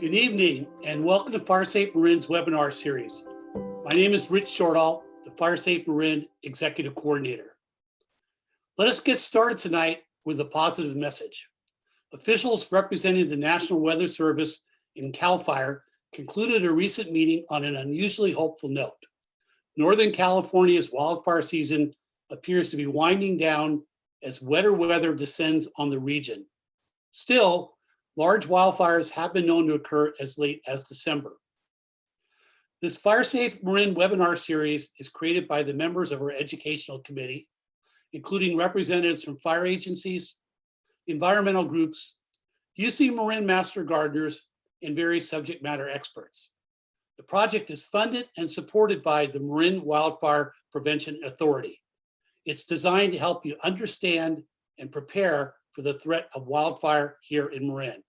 Good evening and welcome to FireSafe Marin's webinar series. My name is Rich Shortall, the FireSafe Marin Executive Coordinator. Let us get started tonight with a positive message. Officials representing the National Weather Service and CAL FIRE concluded a recent meeting on an unusually hopeful note. Northern California's wildfire season appears to be winding down as wetter weather descends on the region. Still, large wildfires have been known to occur as late as December. This FireSafe Marin webinar series is created by the members of our educational committee, including representatives from fire agencies, environmental groups, UC Marin Master Gardeners, and various subject matter experts. The project is funded and supported by the Marin Wildfire Prevention Authority. It's designed to help you understand and prepare for the threat of wildfire here in Marin.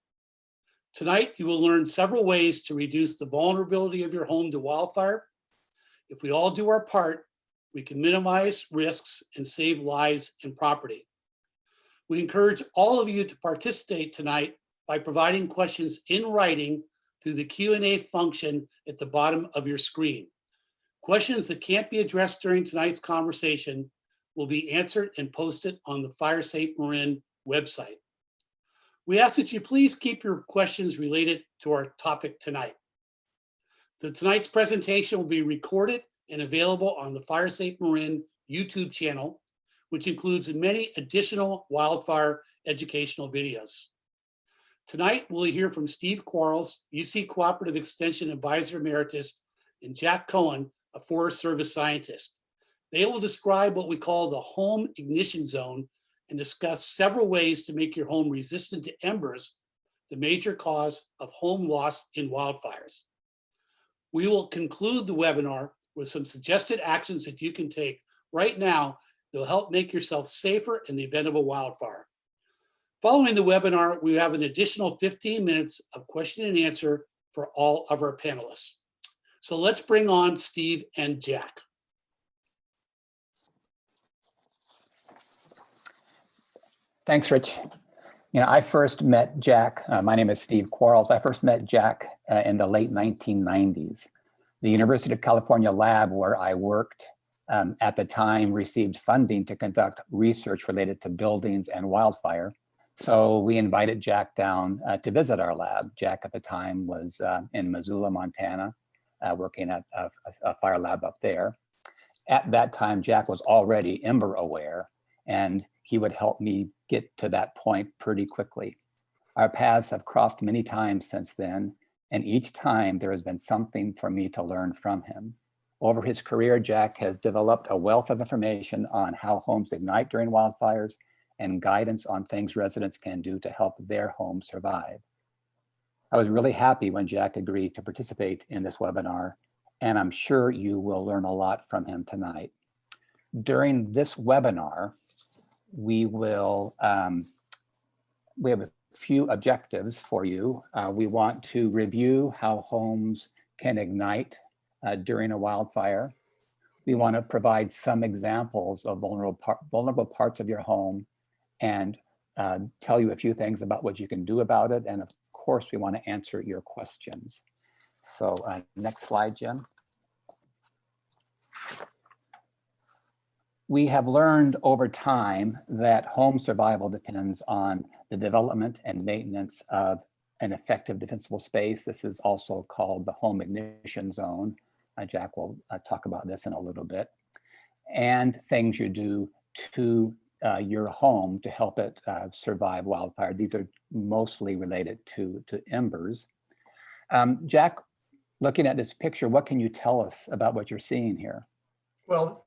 Tonight, you will learn several ways to reduce the vulnerability of your home to wildfire. If we all do our part, we can minimize risks and save lives and property. We encourage all of you to participate tonight by providing questions in writing through the Q&A function at the bottom of your screen. Questions that can't be addressed during tonight's conversation will be answered and posted on the FireSafe Marin website. We ask that you please keep your questions related to our topic tonight. Tonight's presentation will be recorded and available on the FireSafe Marin YouTube channel, which includes many additional wildfire educational videos. Tonight, we'll hear from Steve Quarles, UC Cooperative Extension Advisor Emeritus, and Jack Cohen, a Forest Service scientist. They will describe what we call the home ignition zone and discuss several ways to make your home resistant to embers, the major cause of home loss in wildfires. We will conclude the webinar with some suggested actions that you can take right now that will help make yourself safer in the event of a wildfire. Following the webinar, we have an additional 15 minutes of question and answer for all of our panelists. So let's bring on Steve and Jack. Thanks, Rich. I first met Jack. My name is Steve Quarles. I first met Jack in the late 1990s. The University of California lab where I worked at the time received funding to conduct research related to buildings and wildfire. So we invited Jack down to visit our lab. Jack at the time was in Missoula, Montana, working at a fire lab up there. At that time, Jack was already Ember aware, and he would help me get to that point pretty quickly. Our paths have crossed many times since then, and each time there has been something for me to learn from him. Over his career, Jack has developed a wealth of information on how homes ignite during wildfires and guidance on things residents can do to help their homes survive. I was really happy when Jack agreed to participate in this webinar, and I'm sure you will learn a lot from him tonight. During this webinar, we have a few objectives for you. We want to review how homes can ignite during a wildfire. We want to provide some examples of vulnerable parts of your home and tell you a few things about what you can do about it. And of course, we want to answer your questions. So next slide, Jen. We have learned over time that home survival depends on the development and maintenance of an effective defensible space. This is also called the home ignition zone. Jack will talk about this in a little bit. And things you do to your home to help it survive wildfire. These are mostly related to embers. Jack, looking at this picture, what can you tell us about what you're seeing here? Well,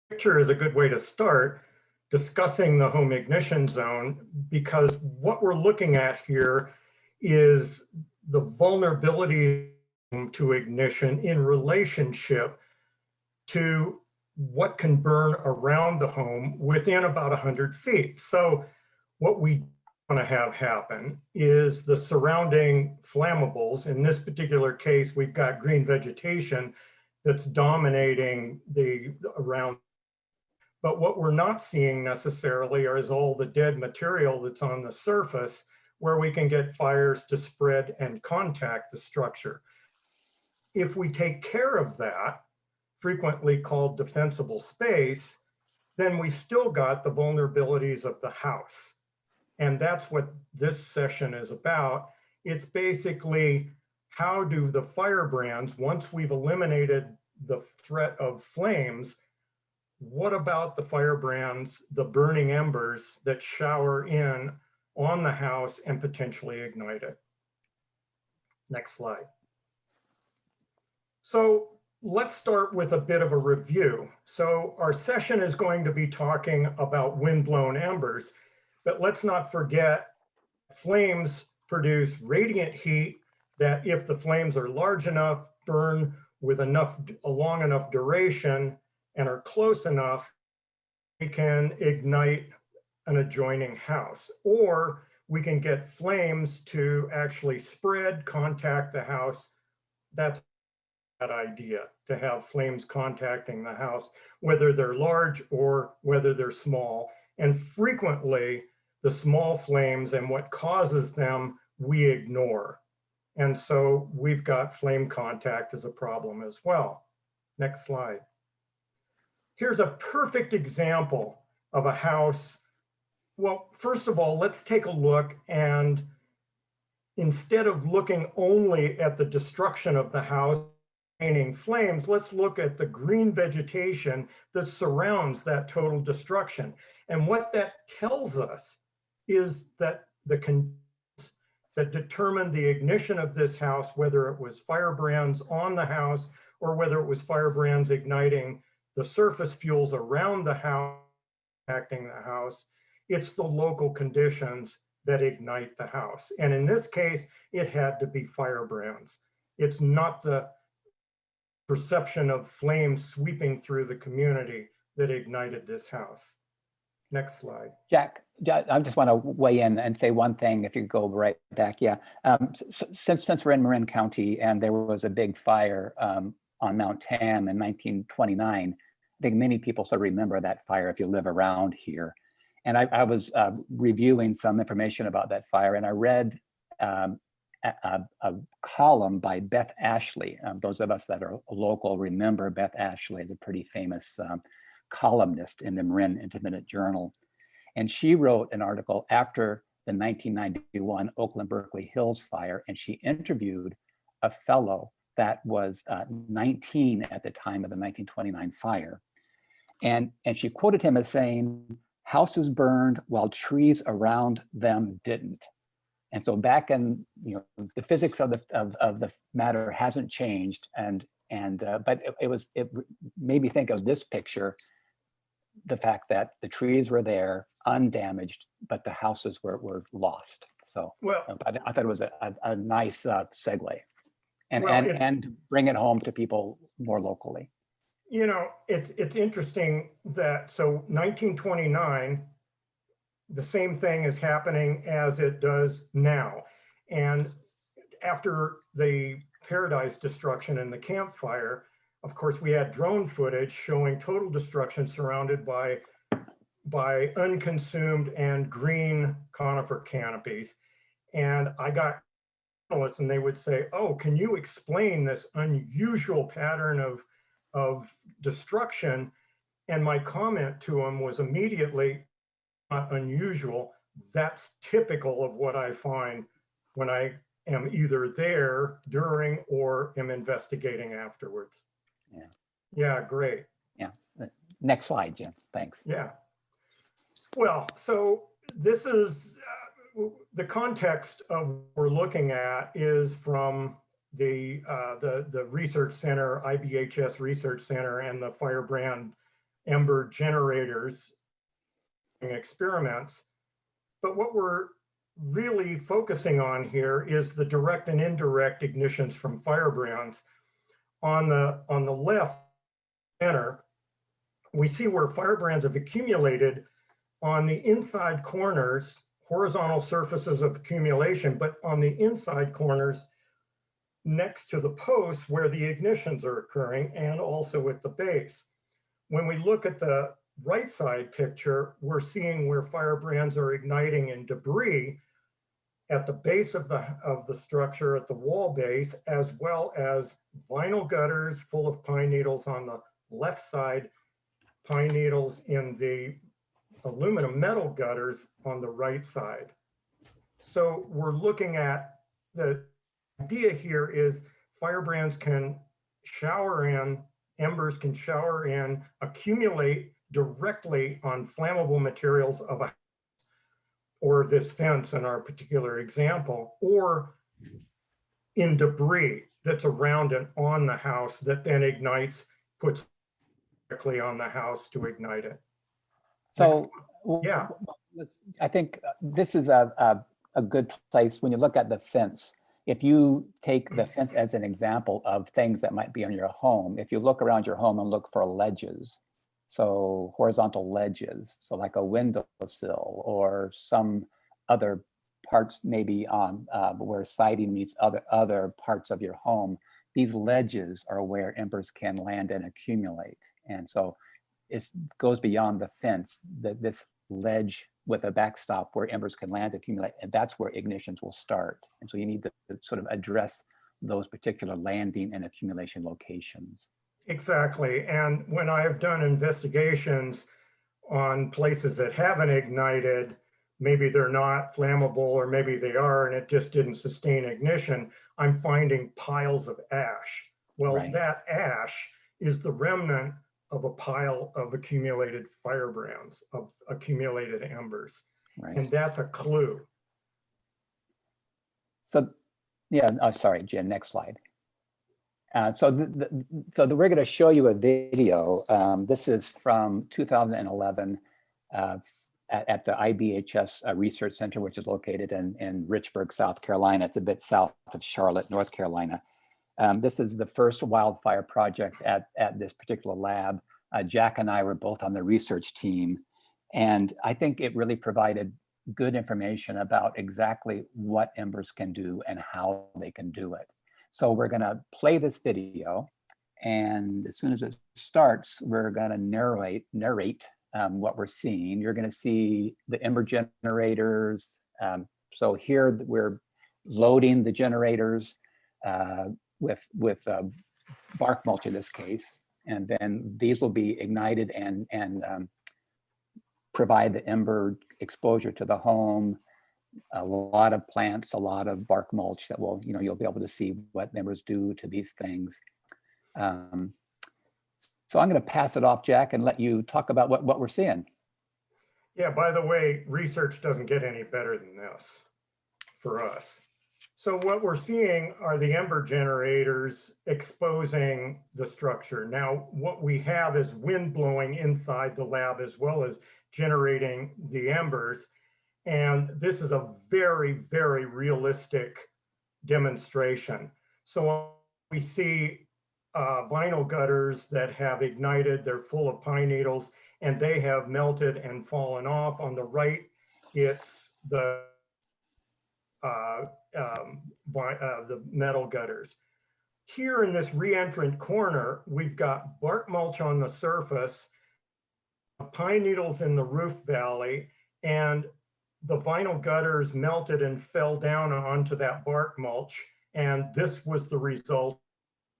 picture is a good way to start discussing the home ignition zone, because what we're looking at here is the vulnerability to ignition in relationship to what can burn around the home within about 100 feet. So what we want to have happen is the surrounding flammables. In this particular case, we've got green vegetation that's dominating the around. But what we're not seeing necessarily is all the dead material that's on the surface, where we can get fires to spread and contact the structure. If we take care of that, frequently called defensible space, then we've still got the vulnerabilities of the house. And that's what this session is about. It's basically, how do the firebrands, once we've eliminated the threat of flames, what about the firebrands, the burning embers that shower in on the house and potentially ignite it? Next slide. So let's start with a bit of a review. So our session is going to be talking about wind-blown embers, but let's not forget flames produce radiant heat that, if the flames are large enough, burn with a long enough duration and are close enough, we can ignite an adjoining house. Or we can get flames to actually spread, contact the house. That's that idea, to have flames contacting the house, whether they're large or whether they're small. And frequently, the small flames and what causes them, we ignore. And so we've got flame contact as a problem as well. Next slide. Here's a perfect example of a house. Well, first of all, let's take a look, and instead of looking only at the destruction of the house, flames, let's look at the green vegetation that surrounds that total destruction. And what that tells us is that the conditions that determined the ignition of this house, whether it was firebrands on the house or whether it was firebrands igniting the surface fuels around the house, acting the house, it's the local conditions that ignite the house. And in this case, it had to be firebrands. It's not the perception of flames sweeping through the community that ignited this house. Next slide. Jack, I just want to weigh in and say one thing, if you go right back. Yeah, since we're in Marin County and there was a big fire on Mount Tam in 1929, I think many people sort of remember that fire if you live around here. And I was reviewing some information about that fire, and I read a column by Beth Ashley. Those of us that are local remember Beth Ashley is a pretty famous columnist in the Marin Intermittent Journal. And she wrote an article after the 1991 Oakland-Berkeley Hills fire, and she interviewed a fellow that was 19 at the time of the 1929 fire. And she quoted him as saying, "Houses burned while trees around them didn't." And so back in, the physics of the matter hasn't changed, but it made me think of this picture, the fact that the trees were there undamaged, but the houses were lost. So well, I thought it was a nice segue, and bring it home to people more locally. It's interesting that, so 1929, the same thing is happening as it does now. And after the Paradise destruction and the campfire, of course, we had drone footage showing total destruction surrounded by unconsumed and green conifer canopies. And I got analysts and they would say, "Oh, can you explain this unusual pattern of destruction?" And my comment to them was immediately, "Not unusual. That's typical of what I find when I am either there during or am investigating afterwards." Yeah. Yeah, great. Yeah. Next slide, Jim. Thanks. Yeah. Well, so this is the context of what we're looking at is from the research center, IBHS Research Center, and the firebrand Ember generators experiments. But what we're really focusing on here is the direct and indirect ignitions from firebrands. On the left center, we see where firebrands have accumulated on the inside corners, horizontal surfaces of accumulation, but on the inside corners next to the posts where the ignitions are occurring, and also at the base. When we look at the right side picture, we're seeing where firebrands are igniting in debris. at the base of the structure, at the wall base, as well as vinyl gutters full of pine needles on the left side, pine needles in the aluminum metal gutters on the right side. So we're looking at, the idea here is firebrands can shower in, embers can shower in, accumulate directly on flammable materials of a, or this fence in our particular example, or in debris that's around and on the house that then ignites, puts directly on the house to ignite it. So Yeah. I think this is a good place when you look at the fence. If you take the fence as an example of things that might be on your home, if you look around your home and look for ledges, so horizontal ledges, so like a windowsill or some other parts maybe on where siding meets other parts of your home, these ledges are where embers can land and accumulate. And so it goes beyond the fence, this ledge with a backstop where embers can land, accumulate, and that's where ignitions will start. And so you need to sort of address those particular landing and accumulation locations. Exactly. And when I've done investigations on places that haven't ignited, maybe they're not flammable, or maybe they are, and it just didn't sustain ignition, I'm finding piles of ash. Well, Right. That ash is the remnant of a pile of accumulated firebrands, of accumulated embers. Right. And that's a clue. So, yeah, oh, sorry, Jim, next slide. So we're going to show you a video. This is from 2011 at the IBHS Research Center, which is located in Richburg, South Carolina. It's a bit south of Charlotte, North Carolina. This is the first wildfire project at this particular lab. Jack and I were both on the research team, and I think it really provided good information about exactly what embers can do and how they can do it. So we're going to play this video, and as soon as it starts, we're going to narrate what we're seeing. You're going to see the ember generators. So here we're loading the generators with bark mulch in this case, and then these will be ignited and provide the ember exposure to the home. A lot of plants, a lot of bark mulch that will, you'll be able to see what embers do to these things. So I'm going to pass it off, Jack, and let you talk about what we're seeing. Yeah, by the way, research doesn't get any better than this for us. So what we're seeing are the ember generators exposing the structure. Now, what we have is wind blowing inside the lab as well as generating the embers. And this is a very, very realistic demonstration. So we see vinyl gutters that have ignited, they're full of pine needles, and they have melted and fallen off. On the right, it's the metal gutters. Here in this re-entrant corner, we've got bark mulch on the surface, pine needles in the roof valley, and the vinyl gutters melted and fell down onto that bark mulch. And this was the result of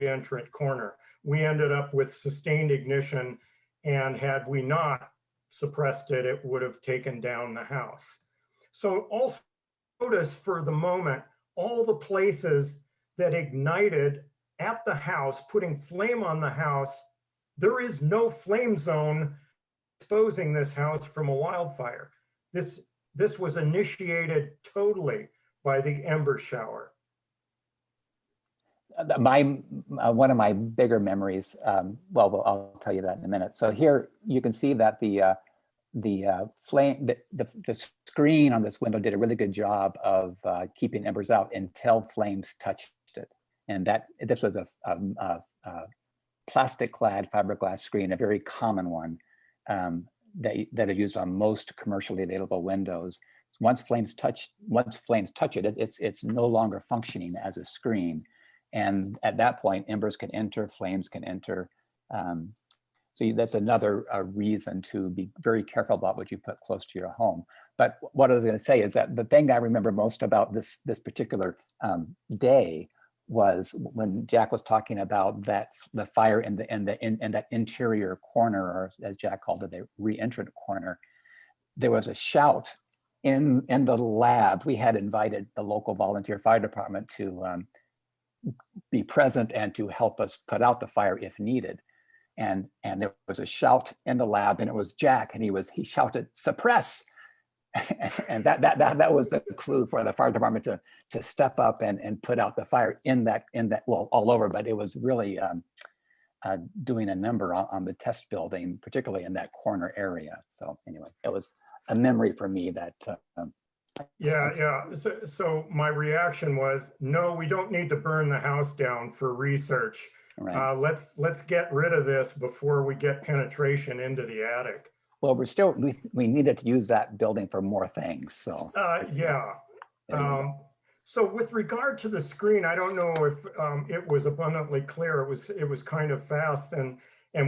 the entrant corner. We ended up with sustained ignition, and had we not suppressed it, it would have taken down the house. So also notice for the moment, all the places that ignited at the house, putting flame on the house, there is no flame zone exposing this house from a wildfire. This was initiated totally by the ember shower. One of my bigger memories, well, I'll tell you that in a minute. So here you can see that the screen on this window did a really good job of keeping embers out until flames touched it. And this was a plastic-clad fiberglass screen, a very common one that is used on most commercially available windows. Once flames touch it, it's no longer functioning as a screen. And at that point, embers can enter, flames can enter. So that's another reason to be very careful about what you put close to your home. But what I was going to say is that the thing I remember most about this particular day was when Jack was talking about the fire in that interior corner, or as Jack called it, the re-entrant corner. There was a shout in the lab. We had invited the local volunteer fire department to be present and to help us put out the fire if needed. And there was a shout in the lab, and it was Jack, and he shouted, "Suppress!" and that was the clue for the fire department to step up and put out the fire in that well, all over, but it was really doing a number on the test building, particularly in that corner area. So anyway, it was a memory for me that. Yeah. So my reaction was, no, we don't need to burn the house down for research. Right. Let's get rid of this before we get penetration into the attic. Well, we needed to use that building for more things. So. Yeah. So with regard to the screen, I don't know if it was abundantly clear. It was kind of fast, and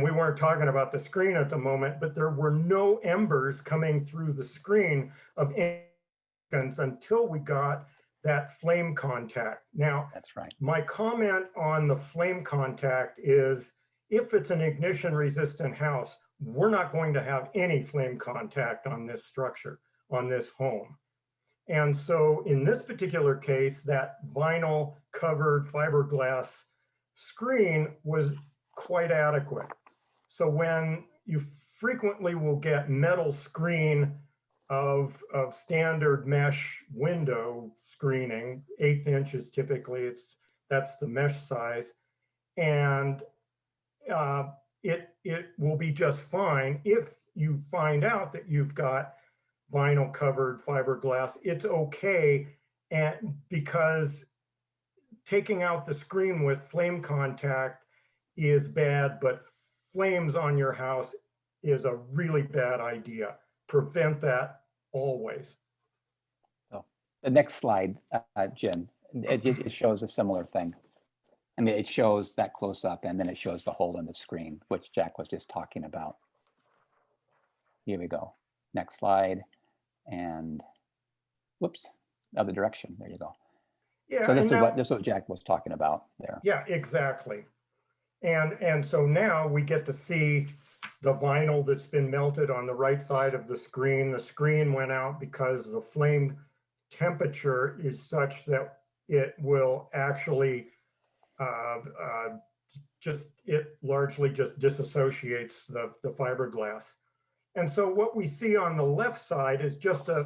we weren't talking about the screen at the moment, but there were no embers coming through the screen of any until we got that flame contact. Now, that's right. My comment on the flame contact is, if it's an ignition resistant house, we're not going to have any flame contact on this structure, on this home. And so in this particular case, that vinyl covered fiberglass screen was quite adequate. So when you frequently will get metal screen of standard mesh window screening, 1/8 inches typically, that's the mesh size, and it will be just fine. If you find out that you've got vinyl covered fiberglass, it's okay, and because taking out the screen with flame contact is bad, but flames on your house is a really bad idea. Prevent that always. So the next slide, Jen, it shows a similar thing. I mean, it shows that close up, and then it shows the hole in the screen, which Jack was just talking about. Here we go. Next slide. And whoops, other direction. There you go. Yeah. So this is what Jack was talking about there. Yeah, exactly. And so now we get to see the vinyl that's been melted on the right side of the screen. The screen went out because the flame temperature is such that it will actually it largely just disassociates the fiberglass. And so what we see on the left side is just a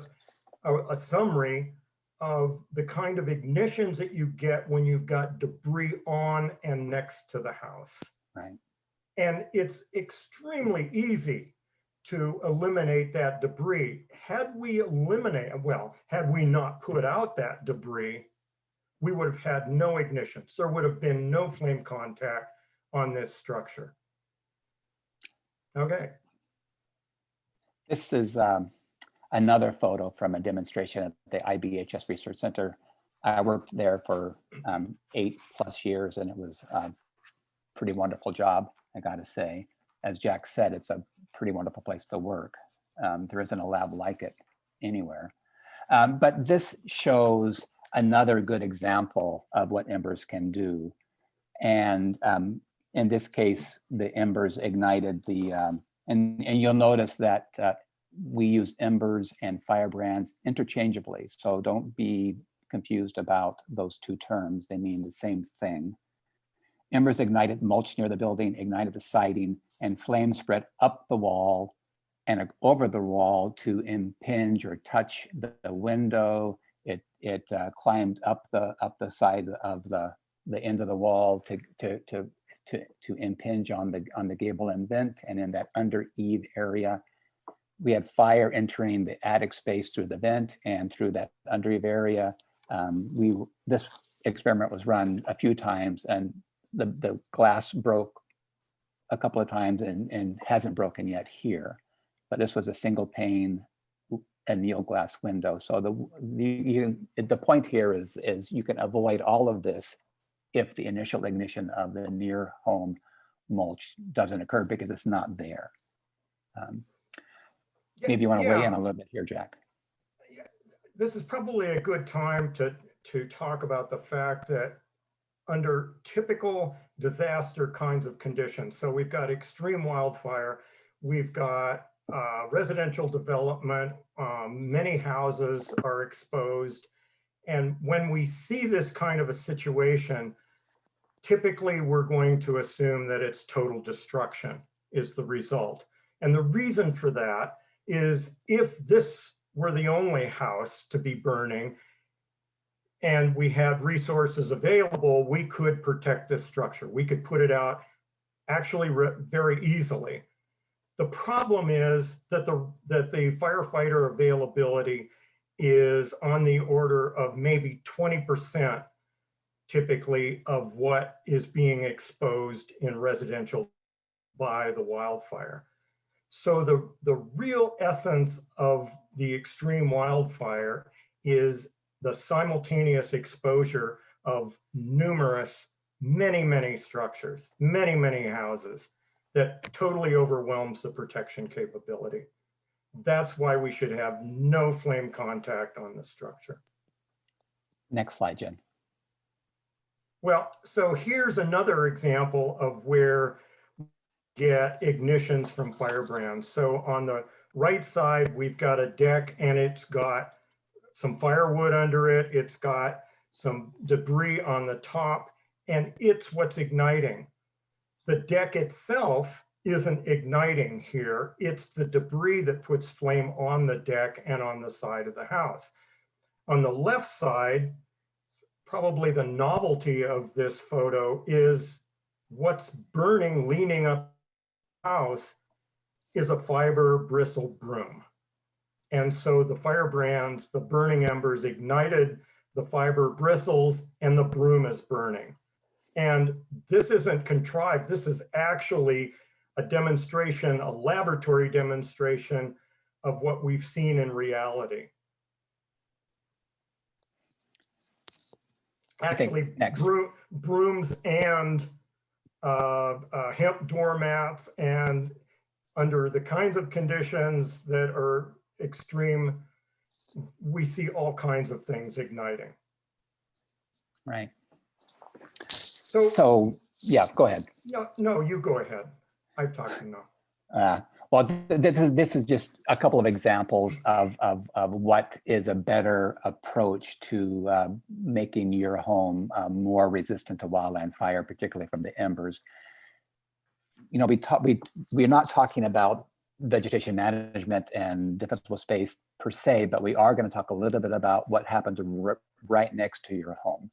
summary of the kind of ignitions that you get when you've got debris on and next to the house. Right. And it's extremely easy to eliminate that debris. Had we not put out that debris, we would have had no ignitions. There would have been no flame contact on this structure. Okay. This is another photo from a demonstration at the IBHS Research Center. I worked there for 8+ years, and it was a pretty wonderful job, I gotta say. As Jack said, it's a pretty wonderful place to work. There isn't a lab like it anywhere. But this shows another good example of what embers can do. And in this case, the embers ignited the, and you'll notice that we use embers and firebrands interchangeably. So don't be confused about those two terms. They mean the same thing. Embers ignited mulch near the building, ignited the siding, and flames spread up the wall and over the wall to impinge or touch the window. It climbed up the side of the end of the wall to impinge on the gable and vent, and in that under eave area. We had fire entering the attic space through the vent and through that under eave area. This experiment was run a few times, and the glass broke a couple of times and hasn't broken yet here. But this was a single pane anneal glass window. So the point here is you can avoid all of this if the initial ignition of the near home mulch doesn't occur because it's not there. Maybe you want to weigh in a little bit here, Jack. This is probably a good time to talk about the fact that under typical disaster kinds of conditions, so we've got extreme wildfire, we've got residential development, many houses are exposed. And when we see this kind of a situation, typically we're going to assume that it's total destruction is the result. And the reason for that is if this were the only house to be burning and we had resources available, we could protect this structure. We could put it out actually very easily. The problem is that the firefighter availability is on the order of maybe 20% typically of what is being exposed in residential by the wildfire. So the real essence of the extreme wildfire is the simultaneous exposure of numerous, many structures, many houses that totally overwhelms the protection capability. That's why we should have no flame contact on the structure. Next slide, Jen. Well, so here's another example of where we get ignitions from firebrands. So on the right side, we've got a deck and it's got some firewood under it. It's got some debris on the top and it's what's igniting. The deck itself isn't igniting here. It's the debris that puts flame on the deck and on the side of the house. On the left side, probably the novelty of this photo is what's burning leaning up the house is a fiber bristle broom. And so the firebrands, the burning embers ignited the fiber bristles and the broom is burning. And this isn't contrived. This is actually a demonstration, a laboratory demonstration of what we've seen in reality. Actually, brooms and hemp doormats, and under the kinds of conditions that are extreme, we see all kinds of things igniting. Right. So yeah, go ahead. No, you go ahead. I've talked enough. Well, this is just a couple of examples of what is a better approach to making your home more resistant to wildland fire, particularly from the embers. You know, we're not talking about vegetation management and defensible space per se, but we are going to talk a little bit about what happens right next to your home.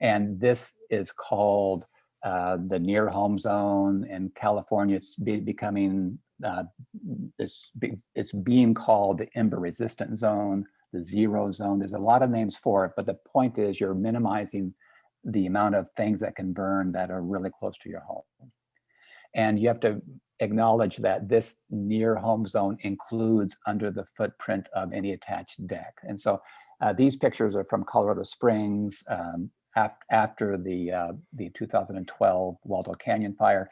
And this is called the near home zone in California. It's becoming, it's being called the ember resistant zone, the zero zone. There's a lot of names for it, but the point is you're minimizing the amount of things that can burn that are really close to your home. And you have to acknowledge that this near home zone includes under the footprint of any attached deck. And so these pictures are from Colorado Springs, after the 2012 Waldo Canyon fire.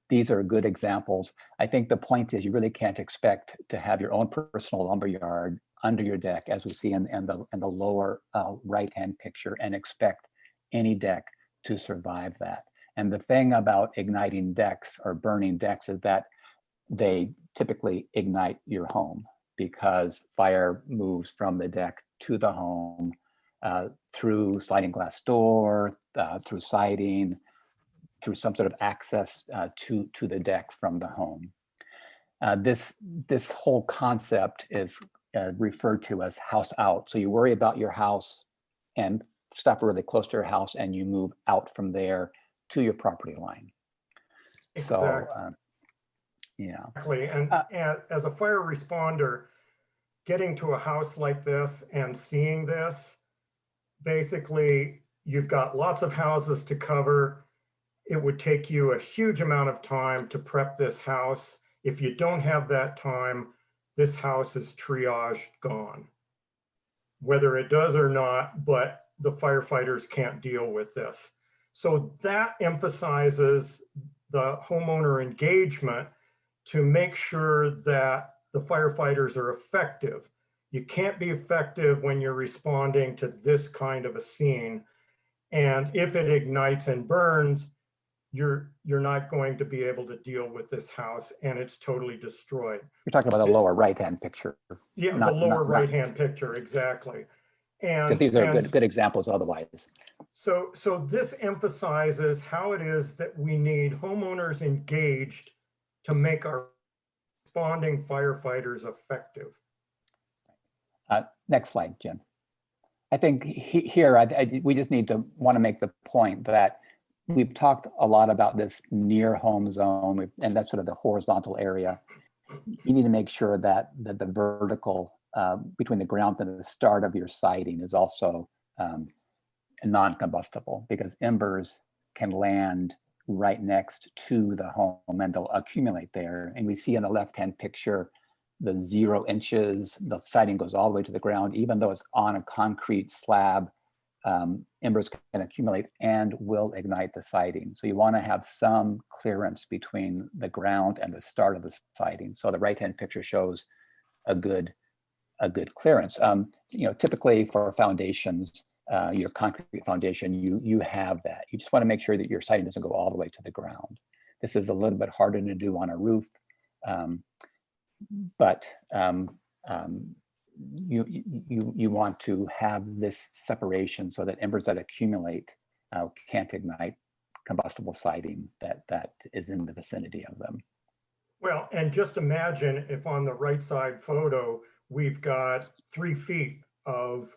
These are good examples. I think the point is you really can't expect to have your own personal lumberyard under your deck, as we see in the lower right-hand picture, and expect any deck to survive that. And the thing about igniting decks or burning decks is that they typically ignite your home because fire moves from the deck to the home, through sliding glass door, through siding, through some sort of access to the deck from the home. This whole concept is referred to as house out. So you worry about your house and stuff really close to your house, and you move out from there to your property line. Exactly. So, yeah. Exactly. And as a fire responder, getting to a house like this and seeing this, basically, you've got lots of houses to cover. It would take you a huge amount of time to prep this house. If you don't have that time, this house is triaged, gone. Whether it does or not, but the firefighters can't deal with this. So that emphasizes the homeowner engagement to make sure that the firefighters are effective. You can't be effective when you're responding to this kind of a scene. And if it ignites and burns, you're not going to be able to deal with this house, and it's totally destroyed. You're talking about the lower right-hand picture. Yeah, the not- lower not- right-hand picture, exactly. Because these are good examples otherwise. So this emphasizes how it is that we need homeowners engaged to make our responding firefighters effective. Next slide, Jim. I think here, we just want to make the point that we've talked a lot about this near home zone, and that's sort of the horizontal area. You need to make sure that the vertical between the ground and the start of your siding is also non-combustible, because embers can land right next to the home and they'll accumulate there. And we see in the left-hand picture, the 0 inches, the siding goes all the way to the ground, even though it's on a concrete slab, embers can accumulate and will ignite the siding. So you want to have some clearance between the ground and the start of the siding. So the right-hand picture shows a good clearance. Typically for foundations, your concrete foundation, you have that. You just want to make sure that your siding doesn't go all the way to the ground. This is a little bit harder to do on a roof, but you want to have this separation so that embers that accumulate can't ignite combustible siding that is in the vicinity of them. Well, and just imagine if on the right side photo, we've got 3 feet of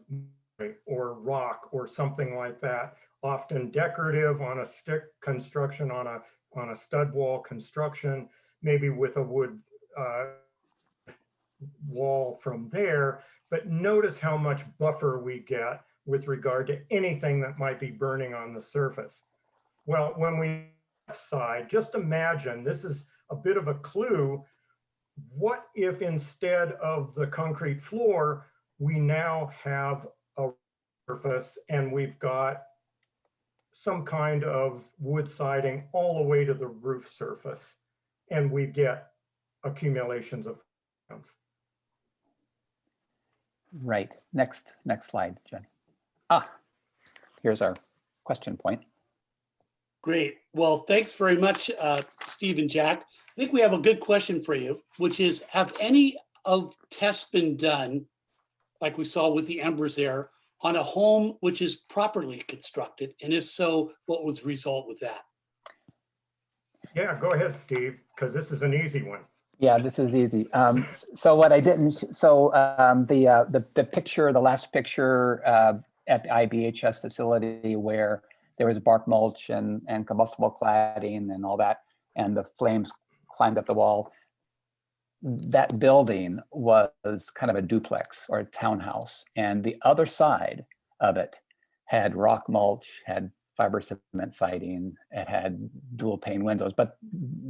or rock or something like that, often decorative on a stick construction, on a stud wall construction, maybe with a wood wall from there. But notice how much buffer we get with regard to anything that might be burning on the surface. Well, when we side, just imagine, this is a bit of a clue. What if instead of the concrete floor, we now have a surface and we've got some kind of wood siding all the way to the roof surface, and we get accumulations of flames. Right. Next slide, Jen. Here's our question point. Great. Well, thanks very much, Steve and Jack. I think we have a good question for you, which is, have any of tests been done, like we saw with the embers there, on a home which is properly constructed? And if so, what was the result with that? Yeah, go ahead, Steve, because this is an easy one. Yeah, this is easy. So what I didn't, the picture, the last picture at the IBHS facility where there was bark mulch and combustible cladding and all that, and the flames climbed up the wall, that building was kind of a duplex or a townhouse. And the other side of it had rock mulch, had fiber cement siding, it had dual pane windows, but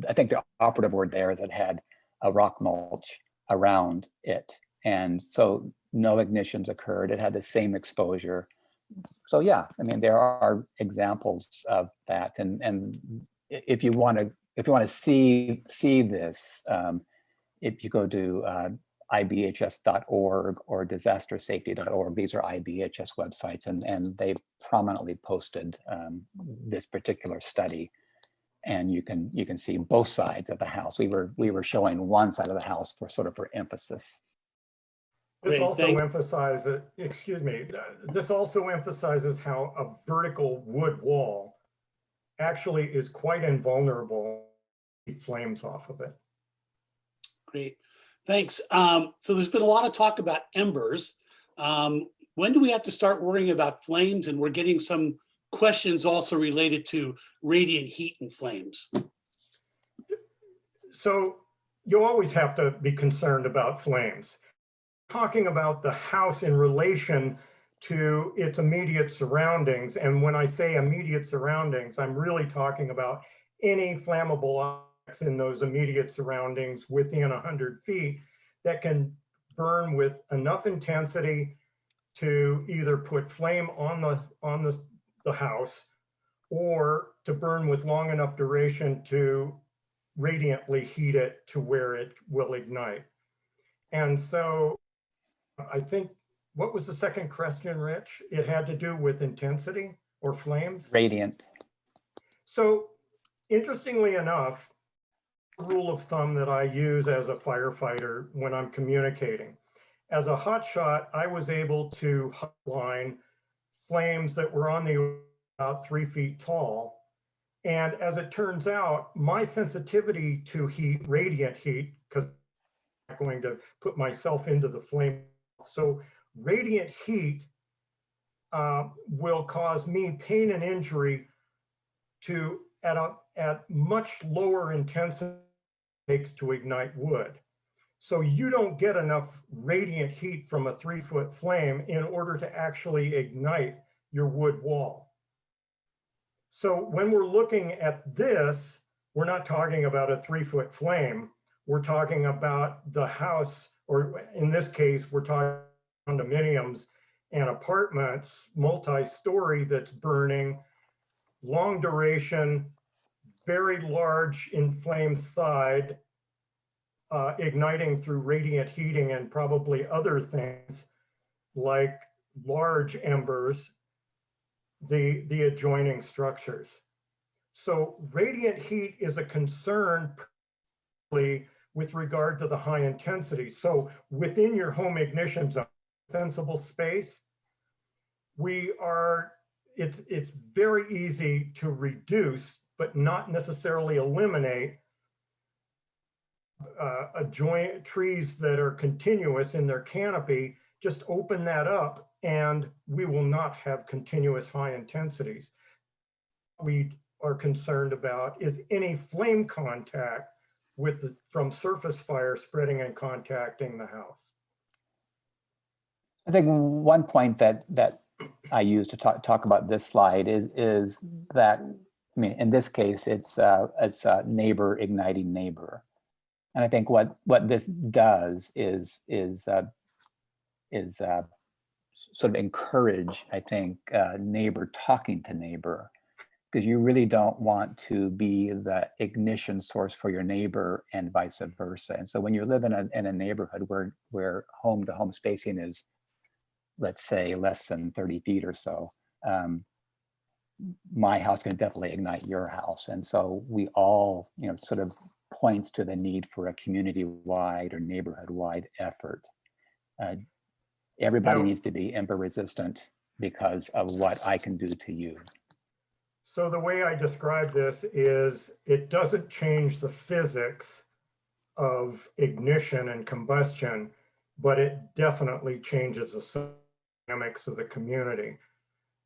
I think the operative word there is it had a rock mulch around it. And so no ignitions occurred. It had the same exposure. So yeah, I mean, there are examples of that. And if you want to see this, if you go to ibhs.org or disastersafety.org, these are IBHS websites, and they prominently posted this particular study. And you can see both sides of the house. We were showing one side of the house for emphasis. This also emphasizes, this also emphasizes how a vertical wood wall actually is quite invulnerable to flames off of it. Great, thanks. So there's been a lot of talk about embers. When do we have to start worrying about flames? And we're getting some questions also related to radiant heat and flames. So you always have to be concerned about flames. Talking about the house in relation to its immediate surroundings. And when I say immediate surroundings, I'm really talking about any flammable objects in those immediate surroundings within 100 feet that can burn with enough intensity to either put flame on the house or to burn with long enough duration to radiantly heat it to where it will ignite. And so I think, what was the second question, Rich? It had to do with intensity or flames? Radiant. So interestingly enough, rule of thumb that I use as a firefighter when I'm communicating. As a hotshot, I was able to hotline flames that were on the about 3 feet tall. And as it turns out, my sensitivity to heat, radiant heat, because I'm not going to put myself into the flame. So radiant heat will cause me pain and injury to at much lower intensity takes to ignite wood. So you don't get enough radiant heat from a 3-foot flame in order to actually ignite your wood wall. So when we're looking at this, we're not talking about a 3-foot flame. We're talking about the house, or in this case, we're talking condominiums and apartments, multi-story, that's burning, long duration, very large inflamed side, igniting through radiant heating and probably other things like large embers, the adjoining structures. So radiant heat is a concern with regard to the high intensity. So within your home ignition zone, defensible space, it's very easy to reduce, but not necessarily eliminate adjoining trees that are continuous in their canopy. Just open that up and we will not have continuous high intensities. What we are concerned about is any flame contact from surface fire spreading and contacting the house. I think one point that I use to talk about this slide is that, I mean, in this case, it's a neighbor igniting neighbor. And I think what this does is sort of encourage, I think, neighbor talking to neighbor, because you really don't want to be the ignition source for your neighbor and vice versa. And so when you live in a neighborhood where home to home spacing is, let's say, less than 30 feet or so, my house can definitely ignite your house. And so we all, sort of points to the need for a community-wide or neighborhood-wide effort. Everybody needs to be ember resistant because of what I can do to you. So the way I describe this is it doesn't change the physics of ignition and combustion, but it definitely changes the dynamics of the community.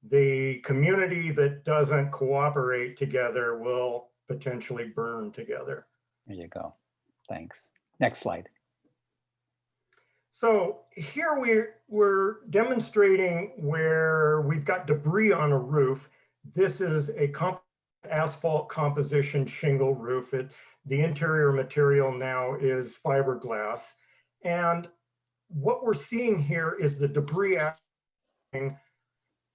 The community that doesn't cooperate together will potentially burn together. There you go. Thanks. Next slide. So here we're demonstrating where we've got debris on a roof. This is a asphalt composition shingle roof. The interior material now is fiberglass. And what we're seeing here is the debris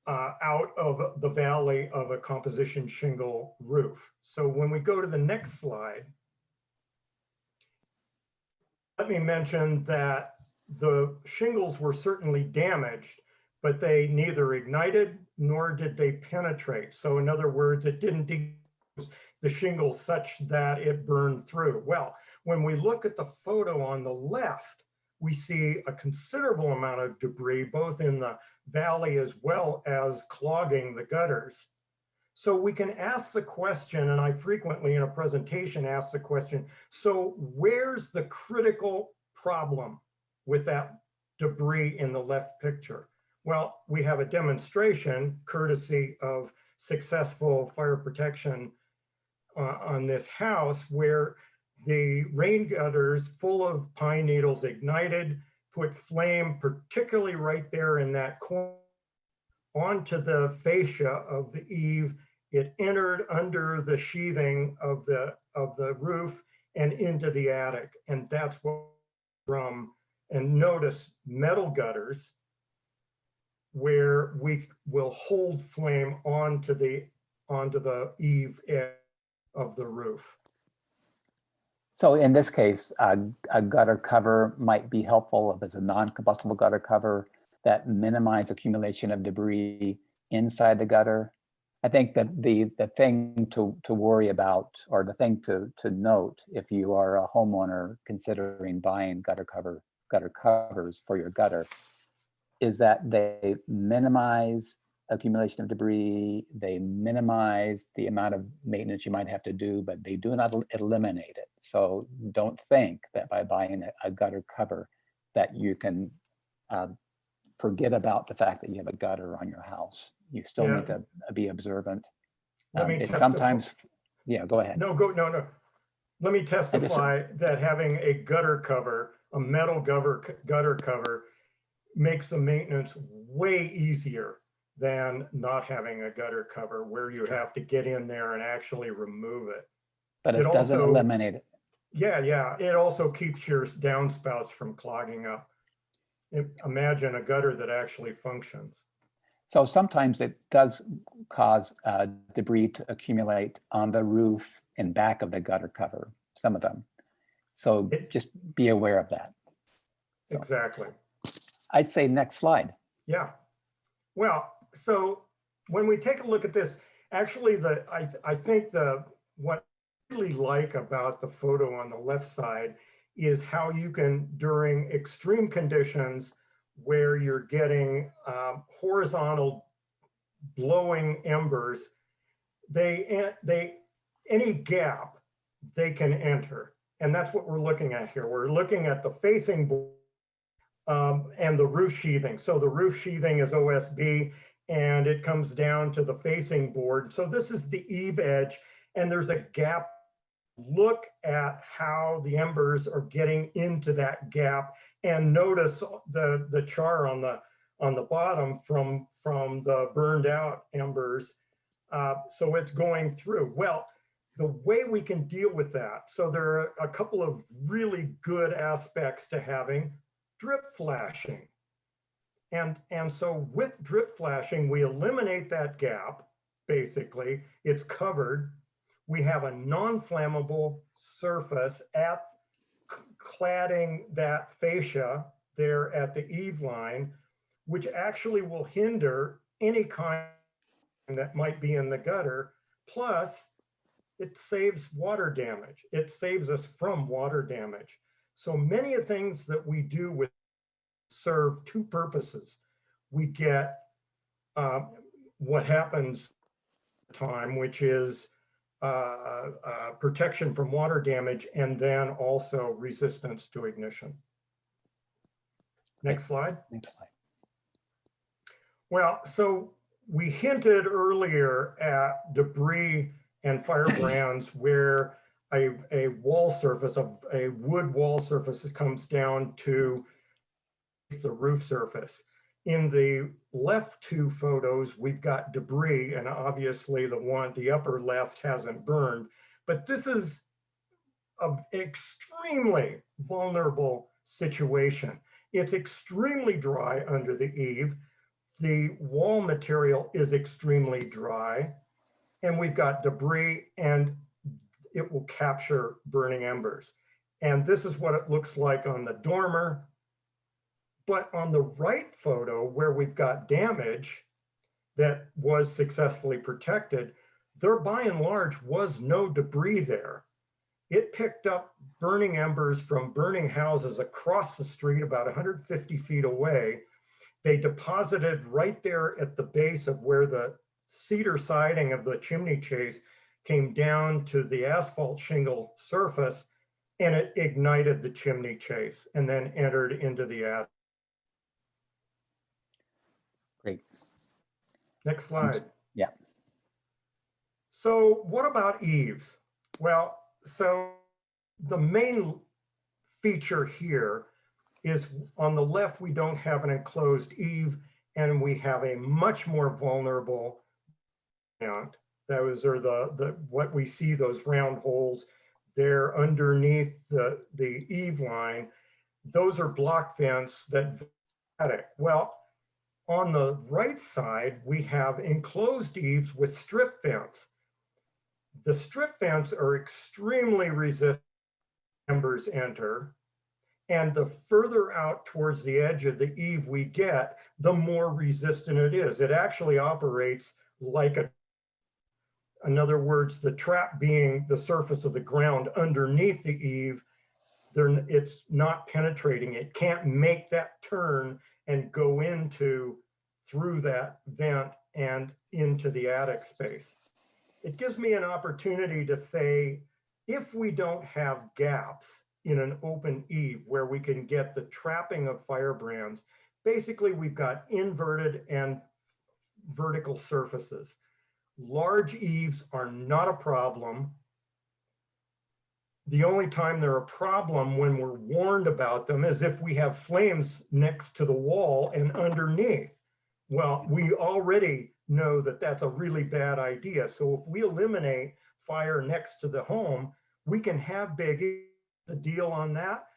out of the valley of a composition shingle roof. So when we go to the next slide, let me mention that the shingles were certainly damaged, but they neither ignited nor did they penetrate. So in other words, it didn't decompose the shingle such that it burned through. Well, when we look at the photo on the left, we see a considerable amount of debris, both in the valley as well as clogging the gutters. So we can ask the question, and I frequently in a presentation ask the question, so where's the critical problem with that debris in the left picture? Well, we have a demonstration, courtesy of successful fire protection on this house, where the rain gutters full of pine needles ignited, put flame, particularly right there in that corner, onto the fascia of the eave. It entered under the sheathing of the roof and into the attic. And that's what from, and notice metal gutters where we will hold flame onto the onto the eave edge of the roof. So in this case, a gutter cover might be helpful if it's a non-combustible gutter cover that minimize accumulation of debris inside the gutter. I think that the thing to worry about, or the thing to note if you are a homeowner considering buying gutter covers for your gutter, is that they minimize accumulation of debris, they minimize the amount of maintenance you might have to do, but they do not eliminate it. So don't think that by buying a gutter cover that you can forget about the fact that you have a gutter on your house. You still need to be observant. It's sometimes, yeah, go ahead. No. Let me testify that having a gutter cover, a metal gutter cover, makes the maintenance way easier than not having a gutter cover, where you have to get in there and actually remove it. But it doesn't eliminate it. Yeah. It also keeps your downspouts from clogging up. Imagine a gutter that actually functions. So sometimes it does cause debris to accumulate on the roof and back of the gutter cover, some of them. So just be aware of that. So exactly. I'd say next slide. Yeah. Well, so when we take a look at this, actually, I think what I really like about the photo on the left side is how you can, during extreme conditions where you're getting horizontal blowing embers, any gap they can enter. And that's what we're looking at here. We're looking at the facing board and the roof sheathing. So the roof sheathing is OSB and it comes down to the facing board. So this is the eave edge and there's a gap. Look at how the embers are getting into that gap and notice the char on the bottom from the burned out embers. So it's going through. Well, the way we can deal with that, so there are a couple of really good aspects to having drip flashing. And so with drip flashing, we eliminate that gap, basically. It's covered. We have a non-flammable surface cladding that fascia there at the eave line, which actually will hinder any kind that might be in the gutter. Plus, it saves water damage. It saves us from water damage. So many of things that we do with serve two purposes. We get what happens time, which is protection from water damage, and then also resistance to ignition. Next slide. Next slide. Well, so we hinted earlier at debris and firebrands where a wall surface, a wood wall surface comes down to the roof surface. In the left two photos, we've got debris, and obviously the upper left hasn't burned, but this is an extremely vulnerable situation. It's extremely dry under the eave. The wall material is extremely dry, and we've got debris, and it will capture burning embers. And this is what it looks like on the dormer. But on the right photo, where we've got damage that was successfully protected, there by and large was no debris there. It picked up burning embers from burning houses across the street about 150 feet away. They deposited right there at the base of where the cedar siding of the chimney chase came down to the asphalt shingle surface, and it ignited the chimney chase and then entered into the attic. Great. Next slide. Yeah. So what about eaves? Well, so the main feature here is on the left, we don't have an enclosed eave, and we have a much more vulnerable mount. Those are what we see, those round holes there underneath the eave line. Those are block vents that attic. Well, On the right side, we have enclosed eaves with strip fence. The strip fence are extremely resistant when embers enter. And the further out towards the edge of the eave we get, the more resistant it is. It actually operates like in other words, the trap being the surface of the ground underneath the eave, it's not penetrating. It can't make that turn and go through that vent and into the attic space. It gives me an opportunity to say, if we don't have gaps in an open eave where we can get the trapping of firebrands, basically we've got inverted and vertical surfaces. Large eaves are not a problem. The only time they're a problem when we're warned about them is if we have flames next to the wall and underneath. Well, we already know that that's a really bad idea. So if we eliminate fire next to the home, we can have big eaves. The deal on that,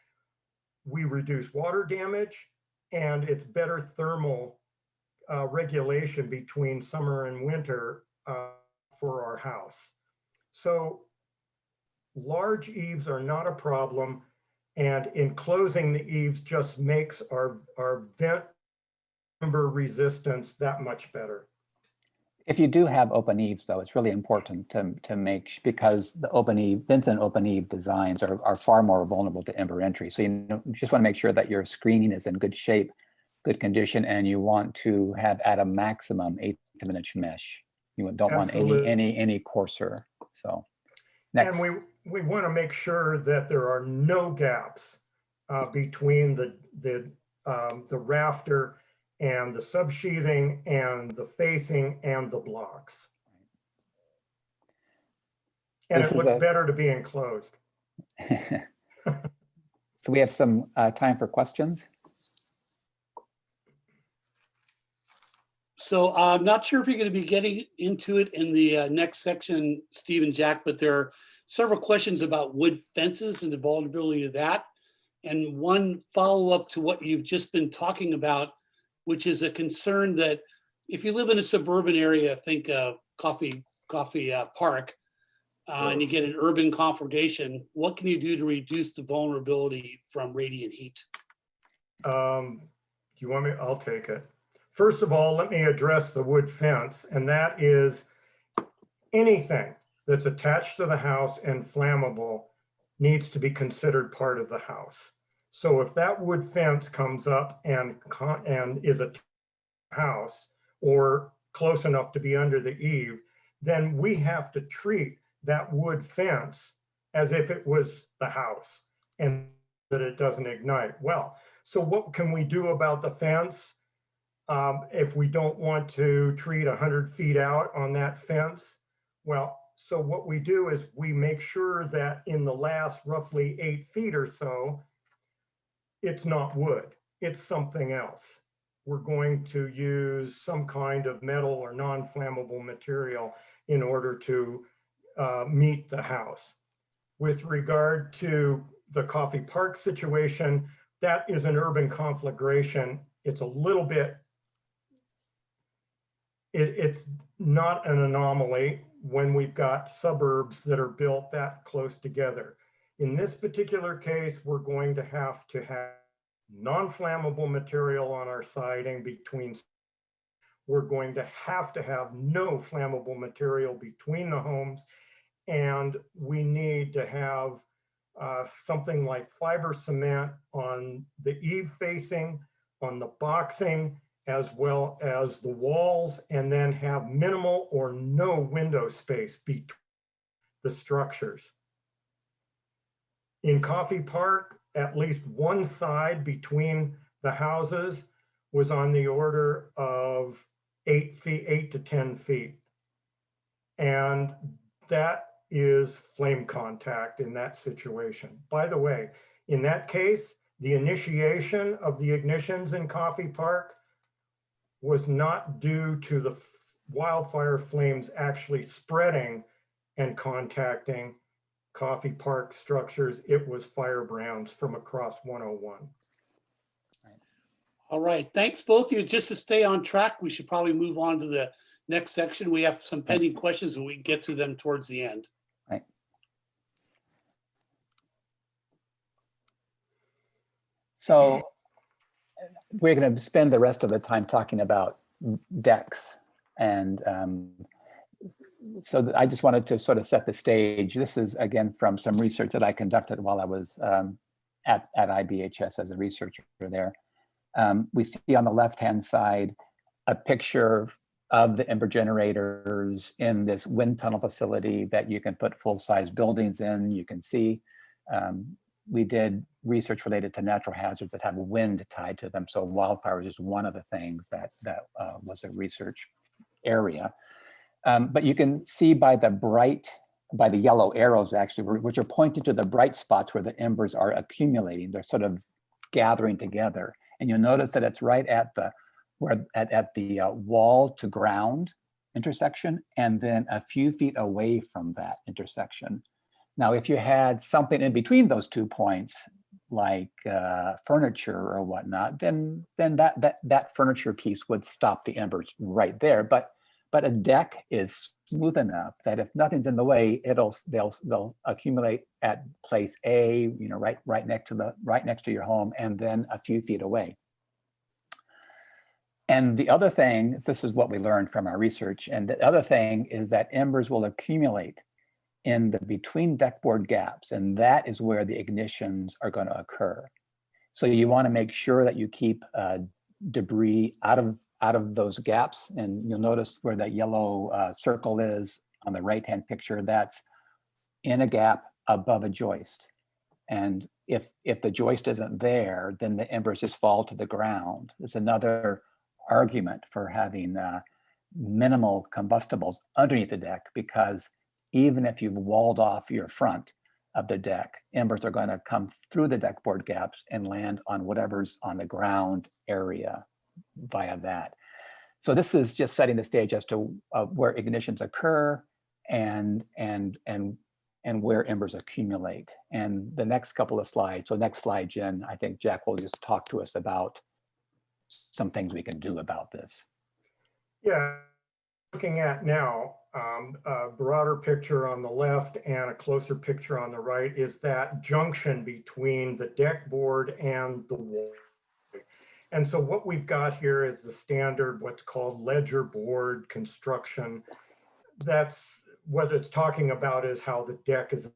we reduce water damage and it's better thermal regulation between summer and winter for our house. So large eaves are not a problem, and enclosing the eaves just makes our vent ember resistance that much better. If you do have open eaves, though, it's really important to make, because the open eave, vents and open eave designs are far more vulnerable to ember entry. So you just want to make sure that your screening is in good shape, good condition, and you want to have at a maximum 1/8 of an inch mesh. You don't want any coarser. So next. And we want to make sure that there are no gaps between the rafter and the subsheathing and the facing and the blocks. And it looks better to be enclosed. So we have some time for questions. So I'm not sure if you're going to be getting into it in the next section, Steve and Jack, but there are several questions about wood fences and the vulnerability of that. And one follow-up to what you've just been talking about, which is a concern that if you live in a suburban area, think Coffee Park, and you get an urban conflagration, what can you do to reduce the vulnerability from radiant heat? Do you want me? I'll take it. First of all, let me address the wood fence, and that is anything that's attached to the house and flammable needs to be considered part of the house. So if that wood fence comes up and is a house or close enough to be under the eave, then we have to treat that wood fence as if it was the house and that it doesn't ignite. Well, so what can we do about the fence? If we don't want to treat 100 feet out on that fence? Well, so what we do is we make sure that in the last roughly 8 feet or so, it's not wood, it's something else. We're going to use some kind of metal or non-flammable material in order to meet the house. With regard to the Coffee Park situation, that is an urban conflagration. It's a little bit, it's not an anomaly when we've got suburbs that are built that close together. In this particular case, we're going to have non-flammable material on our siding between. We're going to have no flammable material between the homes. And we need to have something like fiber cement on the eave facing, on the boxing, as well as the walls, and then have minimal or no window space between the structures. In Coffee Park, at least one side between the houses was on the order of 8 to 10 feet. And that is flame contact in that situation. By the way, in that case, the initiation of the ignitions in Coffee Park was not due to the wildfire flames actually spreading and contacting Coffee Park structures. It was firebrands from across 101. All right, thanks both of you. Just to stay on track, we should probably move on to the next section. We have some pending questions and we can get to them towards the end. Right. So we're going to spend the rest of the time talking about decks. And so I just wanted to sort of set the stage. This is, again, from some research that I conducted while I was at IBHS as a researcher there. We see on the left-hand side a picture of the Ember generators in this wind tunnel facility that you can put full-size buildings in. You can see we did research related to natural hazards that have wind tied to them. So wildfire is just one of the things that was a research area. But you can see by the yellow arrows actually, which are pointing to the bright spots where the embers are accumulating. They're sort of gathering together. And you'll notice that it's right at the wall to ground intersection, and then a few feet away from that intersection. Now, if you had something in between those 2 points, like furniture or whatnot, then that furniture piece would stop the embers right there. But a deck is smooth enough that if nothing's in the way, they'll accumulate at place A, right next to your home, and then a few feet away. And the other thing, this is what we learned from our research, and the other thing is that embers will accumulate in the between deckboard gaps, and that is where the ignitions are going to occur. So you want to make sure that you keep debris out of those gaps, and you'll notice where that yellow circle is on the right-hand picture. That's in a gap above a joist, and if the joist isn't there, then the embers just fall to the ground. It's another argument for having minimal combustibles underneath the deck, because even if you've walled off your front of the deck, embers are going to come through the deckboard gaps and land on whatever's on the ground area via that. So this is just setting the stage as to where ignitions occur and where embers accumulate. And the next couple of slides, so next slide, Jen, I think Jack will just talk to us about some things we can do about this. Yeah, looking at now, a broader picture on the left and a closer picture on the right is that junction between the deck board and the wall. And so what we've got here is the standard, what's called ledger board construction. That's what it's talking about, is how the deck is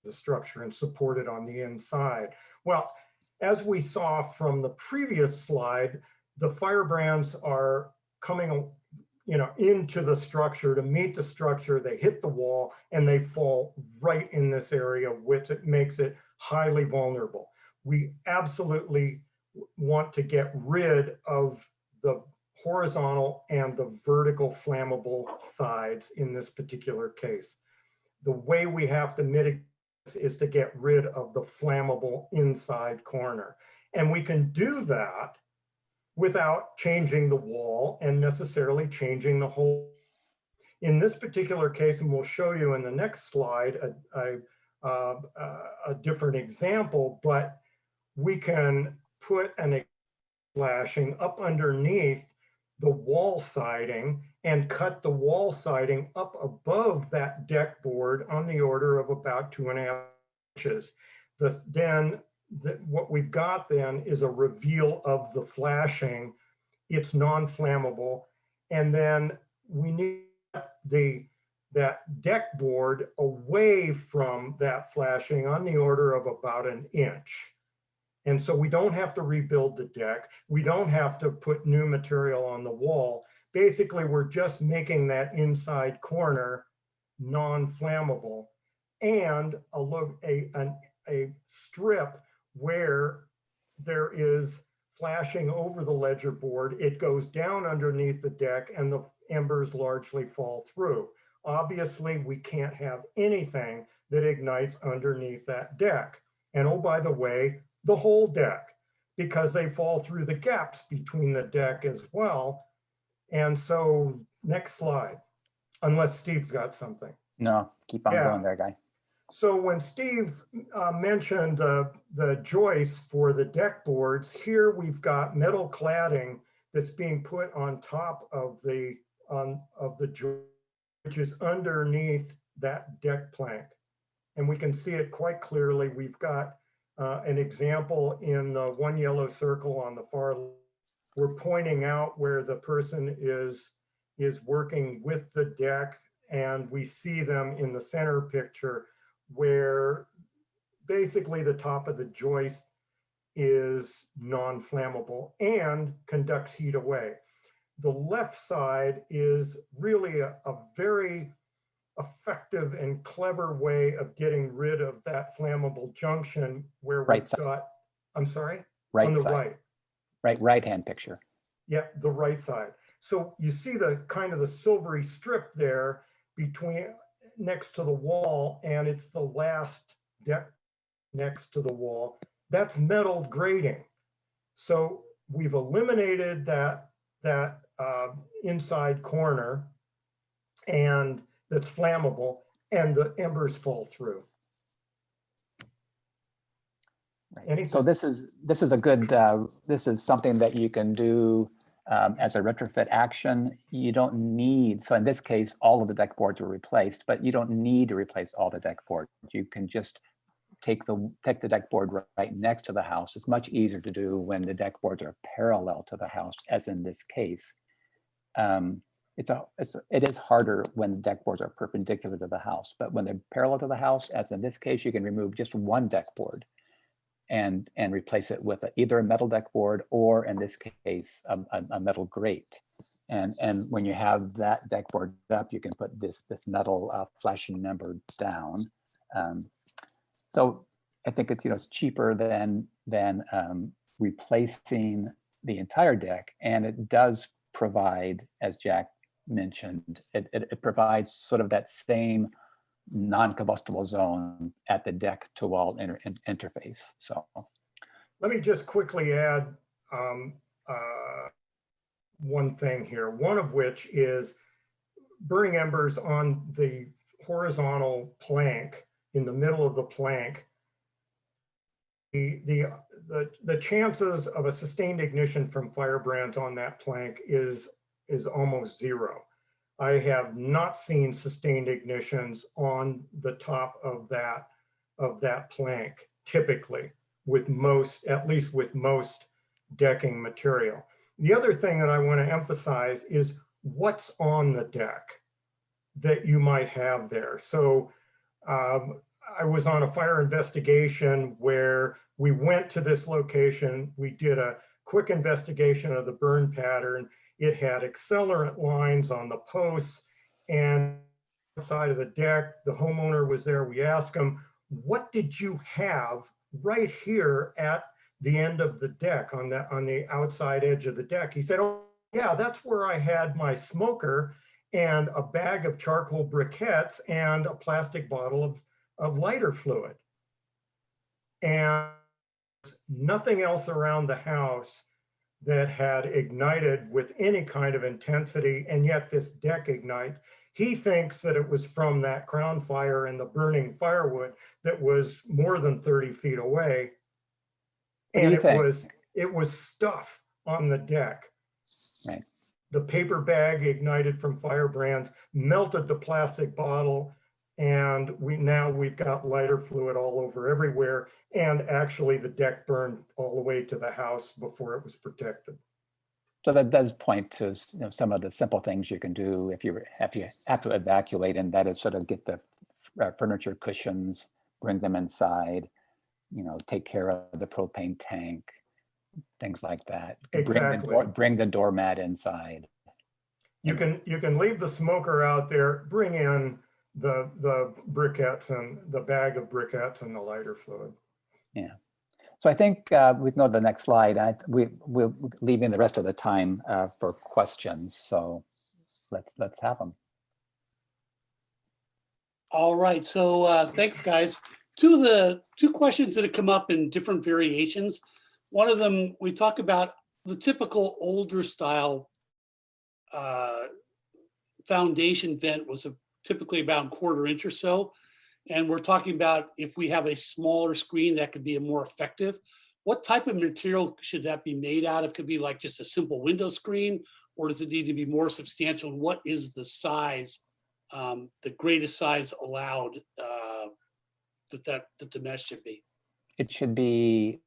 the structure and supported on the inside. Well, as we saw from the previous slide, the firebrands are coming into the structure to meet the structure. They hit the wall and they fall right in this area, which it makes it highly vulnerable. We absolutely want to get rid of the horizontal and the vertical flammable sides in this particular case. The way we have to mitigate this is to get rid of the flammable inside corner. And we can do that without changing the wall and necessarily changing the whole. In this particular case, and we'll show you in the next slide a different example, but we can put an flashing up underneath the wall siding and cut the wall siding up above that deck board on the order of about 2.5 inches. What we've got then is a reveal of the flashing. It's non-flammable. And then we need that deck board away from that flashing on the order of about 1 inch. And so we don't have to rebuild the deck. We don't have to put new material on the wall. Basically, we're just making that inside corner non-flammable, and a strip where there is flashing over the ledger board. It goes down underneath the deck and the embers largely fall through. Obviously, we can't have anything that ignites underneath that deck. And oh, by the way, the whole deck, because they fall through the gaps between the deck as well. And so next slide, unless Steve's got something. No, keep on going there, guy. So when Steve mentioned the joists for the deck boards, here we've got metal cladding that's being put on top of the joist, which is underneath that deck plank. And we can see it quite clearly. We've got an example in the one yellow circle on the far left. We're pointing out where the person is working with the deck, and we see them in the center picture where basically the top of the joist is non-flammable and conducts heat away. The left side is really a very effective and clever way of getting rid of that flammable junction where Right we've side. got, I'm sorry? Right On the side. right. Right-hand picture. Yeah, the right side. So you see the kind of the silvery strip there between next to the wall, and it's the last deck next to the wall. That's metal grating. So we've eliminated that inside corner, and that's flammable, and the embers fall through. Right. So this is a good, this is something that you can do as a retrofit action. You don't need, so in this case, all of the deck boards were replaced, but you don't need to replace all the deck boards. You can just take the deck board right next to the house. It's much easier to do when the deck boards are parallel to the house, as in this case. It is harder when the deck boards are perpendicular to the house, but when they're parallel to the house, as in this case, you can remove just one deck board and replace it with either a metal deck board or, in this case, a metal grate. And when you have that deck board up, you can put this metal flashing member down. So I think it's, it's cheaper than replacing the entire deck, and it does provide, as Jack mentioned, it provides sort of that same non-combustible zone at the deck to wall interface. So let me just quickly add one thing here, one of which is burning embers on the horizontal plank in the middle of the plank. The chances of a sustained ignition from firebrands on that plank is almost zero. I have not seen sustained ignitions on the top of that plank, typically, with most, at least with most decking material. The other thing that I want to emphasize is what's on the deck that you might have there. So I was on a fire investigation where we went to this location. We did a quick investigation of the burn pattern. It had accelerant lines on the posts and side of the deck. The homeowner was there. We asked him, what did you have right here at the end of the deck on the outside edge of the deck? He said, oh yeah, that's where I had my smoker and a bag of charcoal briquettes and a plastic bottle of lighter fluid. And nothing else around the house that had ignited with any kind of intensity, and yet this deck ignites. He thinks that it was from that crown fire and the burning firewood that was more than 30 feet away. And it was stuff on the deck. Right. The paper bag ignited from firebrands, melted the plastic bottle, and we've got lighter fluid all over everywhere. And actually the deck burned all the way to the house before it was protected. So that does point to some of the simple things you can do if you have to evacuate, and that is sort of get the furniture cushions, bring them inside, take care of the propane tank, things like that. Exactly. Bring the doormat inside. You can leave the smoker out there, bring in the briquettes and the bag of briquettes and the lighter fluid. Yeah. So I think we can go to the next slide. We'll leave in the rest of the time for questions. So let's have them. All right. So thanks, guys. Two questions that have come up in different variations. One of them, we talk about the typical older style foundation vent was typically about 1/4 inch or so. and we're talking about if we have a smaller screen that could be more effective. What type of material should that be made out of? Could be like just a simple window screen, or does it need to be more substantial? And what is the size, the greatest size allowed that the mesh should be? It should be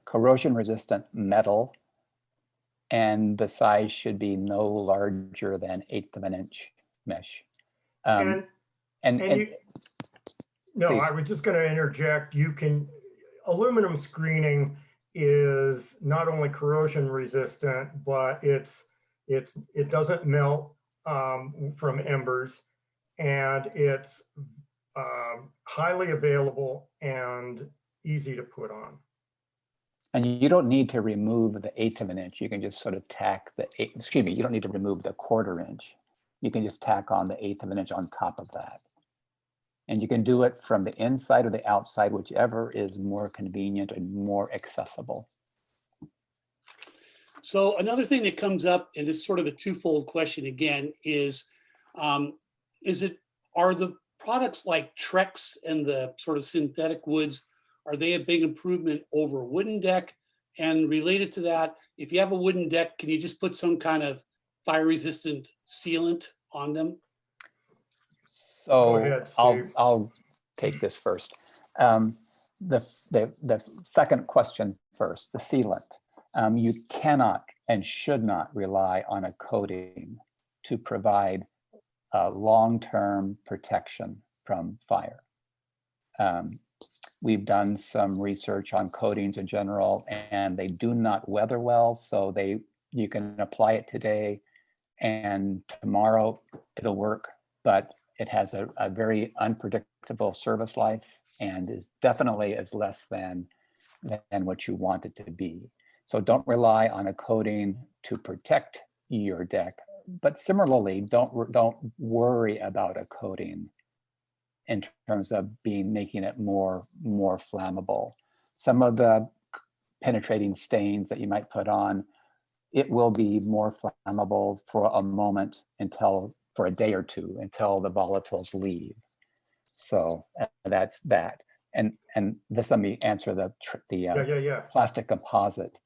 corrosion resistant metal, and the size should be no larger than 1/8 of an inch mesh. No, please. I was just going to interject. Aluminum screening is not only corrosion resistant, but it doesn't melt from embers, and it's highly available and easy to put on. And you don't need to remove the 1/8 of an inch. You can just sort of tack you don't need to remove the 1/4 inch. You can just tack on the 1/8 of an inch on top of that. And you can do it from the inside or the outside, whichever is more convenient and more accessible. So another thing that comes up, and it's sort of a twofold question again, are the products like Trex and the sort of synthetic woods, are they a big improvement over a wooden deck? And related to that, if you have a wooden deck, can you just put some kind of fire resistant sealant on them? Go ahead, Steve. I'll take this first. The second question first, the sealant. You cannot and should not rely on a coating to provide long-term protection from fire. We've done some research on coatings in general, and they do not weather well. So you can apply it today, and tomorrow it'll work, but it has a very unpredictable service life and is definitely less than what you want it to be. So don't rely on a coating to protect your deck, but similarly, don't worry about a coating in terms of making it more flammable. Some of the penetrating stains that you might put on, it will be more flammable for a moment for a day or two until the volatiles leave. So that's that. And this, let me answer the plastic composite.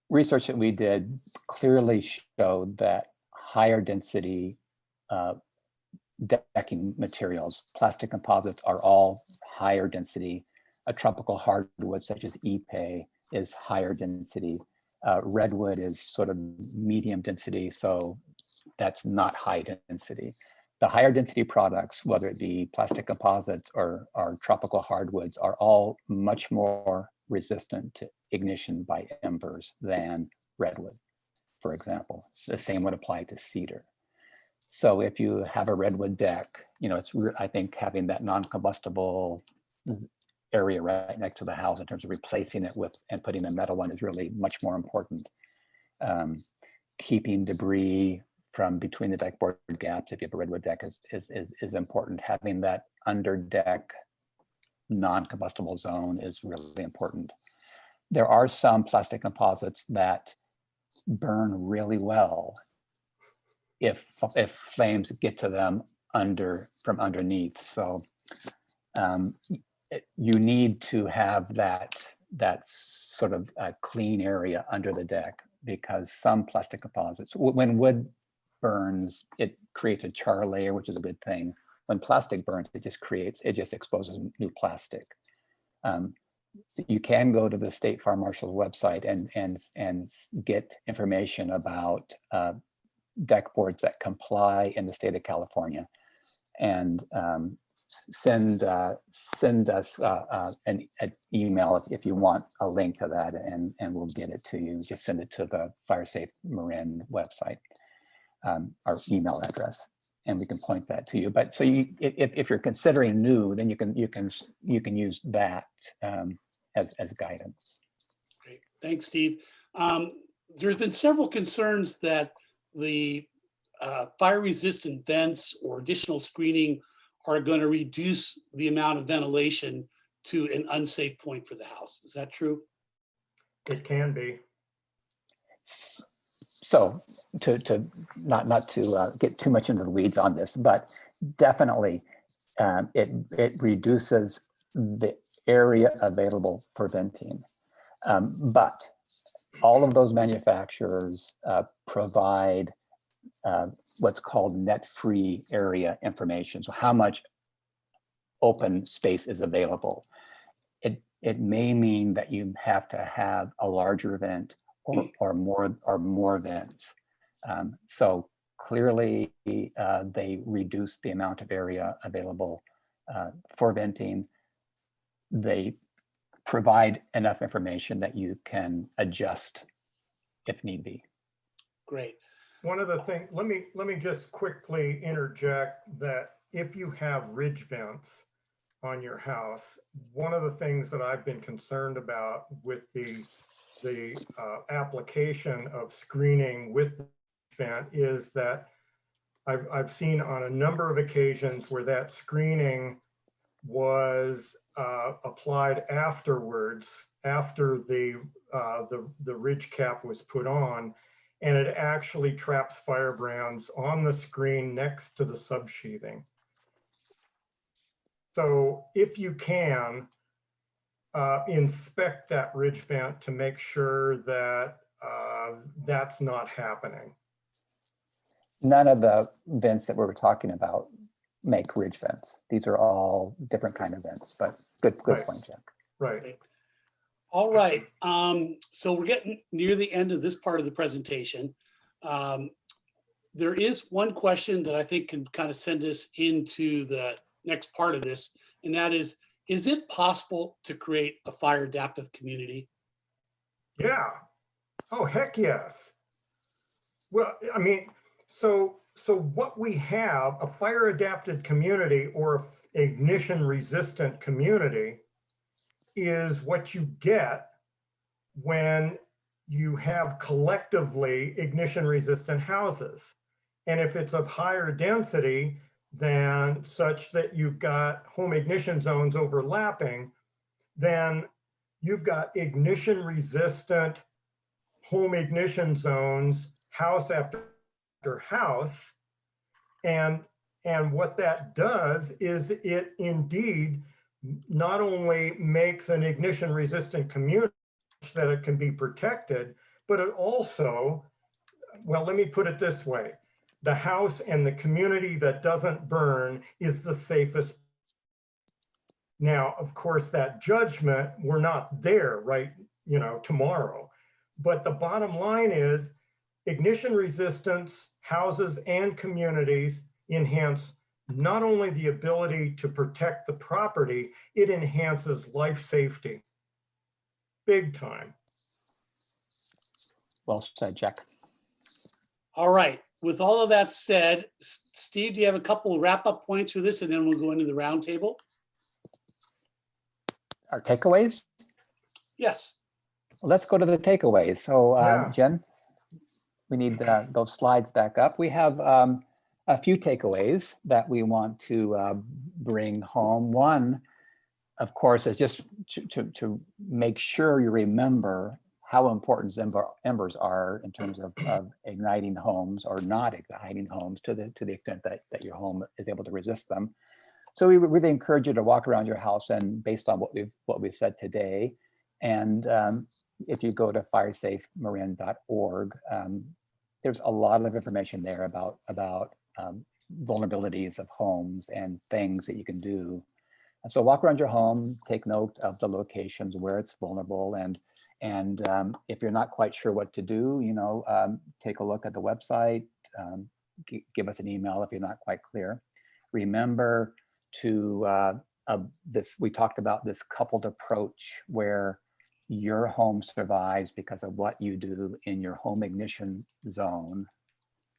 Research that we did clearly showed that higher density decking materials, plastic composites, are all higher density. A tropical hardwood such as ipe is higher density. Redwood is sort of medium density, so that's not high density. The higher density products, whether it be plastic composites or tropical hardwoods, are all much more resistant to ignition by embers than redwood, for example. The same would apply to cedar. So if you have a redwood deck, I think having that non-combustible area right next to the house in terms of replacing it with and putting a metal one is really much more important. Keeping debris from between the deck board gaps, if you have a redwood deck, is important. Having that under deck non-combustible zone is really important. There are some plastic composites that burn really well if flames get to them from underneath. So you need to have that sort of clean area under the deck, because some plastic composites, when wood burns, it creates a char layer, which is a good thing. When plastic burns, it just exposes new plastic. So you can go to the State Fire Marshal's website and get information about deck boards that comply in the state of California, and send us an email if you want a link to that, and we'll get it to you. Just send it to the FireSafe Marin website, our email address, and we can point that to you. But so if you're considering new, then you can use that as guidance. Great, thanks, Steve. There's been several concerns that the fire-resistant vents or additional screening are going to reduce the amount of ventilation to an unsafe point for the house. Is that true? It can be. So to not to get too much into the weeds on this, but definitely it reduces the area available for venting. But all of those manufacturers provide what's called net-free area information. So how much open space is available. It may mean that you have to have a larger vent or more vents. So clearly they reduce the amount of area available for venting. They provide enough information that you can adjust if need be. Great. One of the things, let me just quickly interject that if you have ridge vents on your house, one of the things that I've been concerned about with the application of screening with the vent is that I've seen on a number of occasions where that screening was applied afterwards, after the ridge cap was put on, and it actually traps firebrands on the screen next to the subsheathing. So if you can, inspect that ridge vent to make sure that that's not happening. None of the vents that we were talking about make ridge vents. These are all different kind of vents, but good Right. point, Jack. Right. All right. So we're getting near the end of this part of the presentation. There is one question that I think can kind of send us into the next part of this, and that is it possible to create a fire adaptive community? Yeah. Oh, heck yes. Well, I mean, so what we have, a fire adapted community or ignition resistant community, is what you get when you have collectively ignition resistant houses. And if it's of higher density than such that you've got home ignition zones overlapping, then you've got ignition resistant home ignition zones, house after house. And what that does is it indeed not only makes an ignition resistant community that it can be protected, but it also, well, let me put it this way. The house and the community that doesn't burn is the safest. Now, of course, that judgment, we're not there right, tomorrow. But the bottom line is ignition resistance, houses and communities enhance not only the ability to protect the property, it enhances life safety. Big time. Well said, Jack. All right. With all of that said, Steve, do you have a couple of wrap-up points for this, and then we'll go into the roundtable? Our takeaways? Yes. Let's go to the takeaways. So Yeah. Jen, we need those slides back up. We have a few takeaways that we want to bring home. One, of course, is just to make sure you remember how important embers are in terms of igniting homes or not igniting homes to the extent that your home is able to resist them. So we really encourage you to walk around your house, and based on what we've said today, and if you go to firesafemarin.org, there's a lot of information there about vulnerabilities of homes and things that you can do. So walk around your home, take note of the locations where it's vulnerable, and if you're not quite sure what to do, take a look at the website, give us an email if you're not quite clear. Remember to we talked about this coupled approach where your home survives because of what you do in your home ignition zone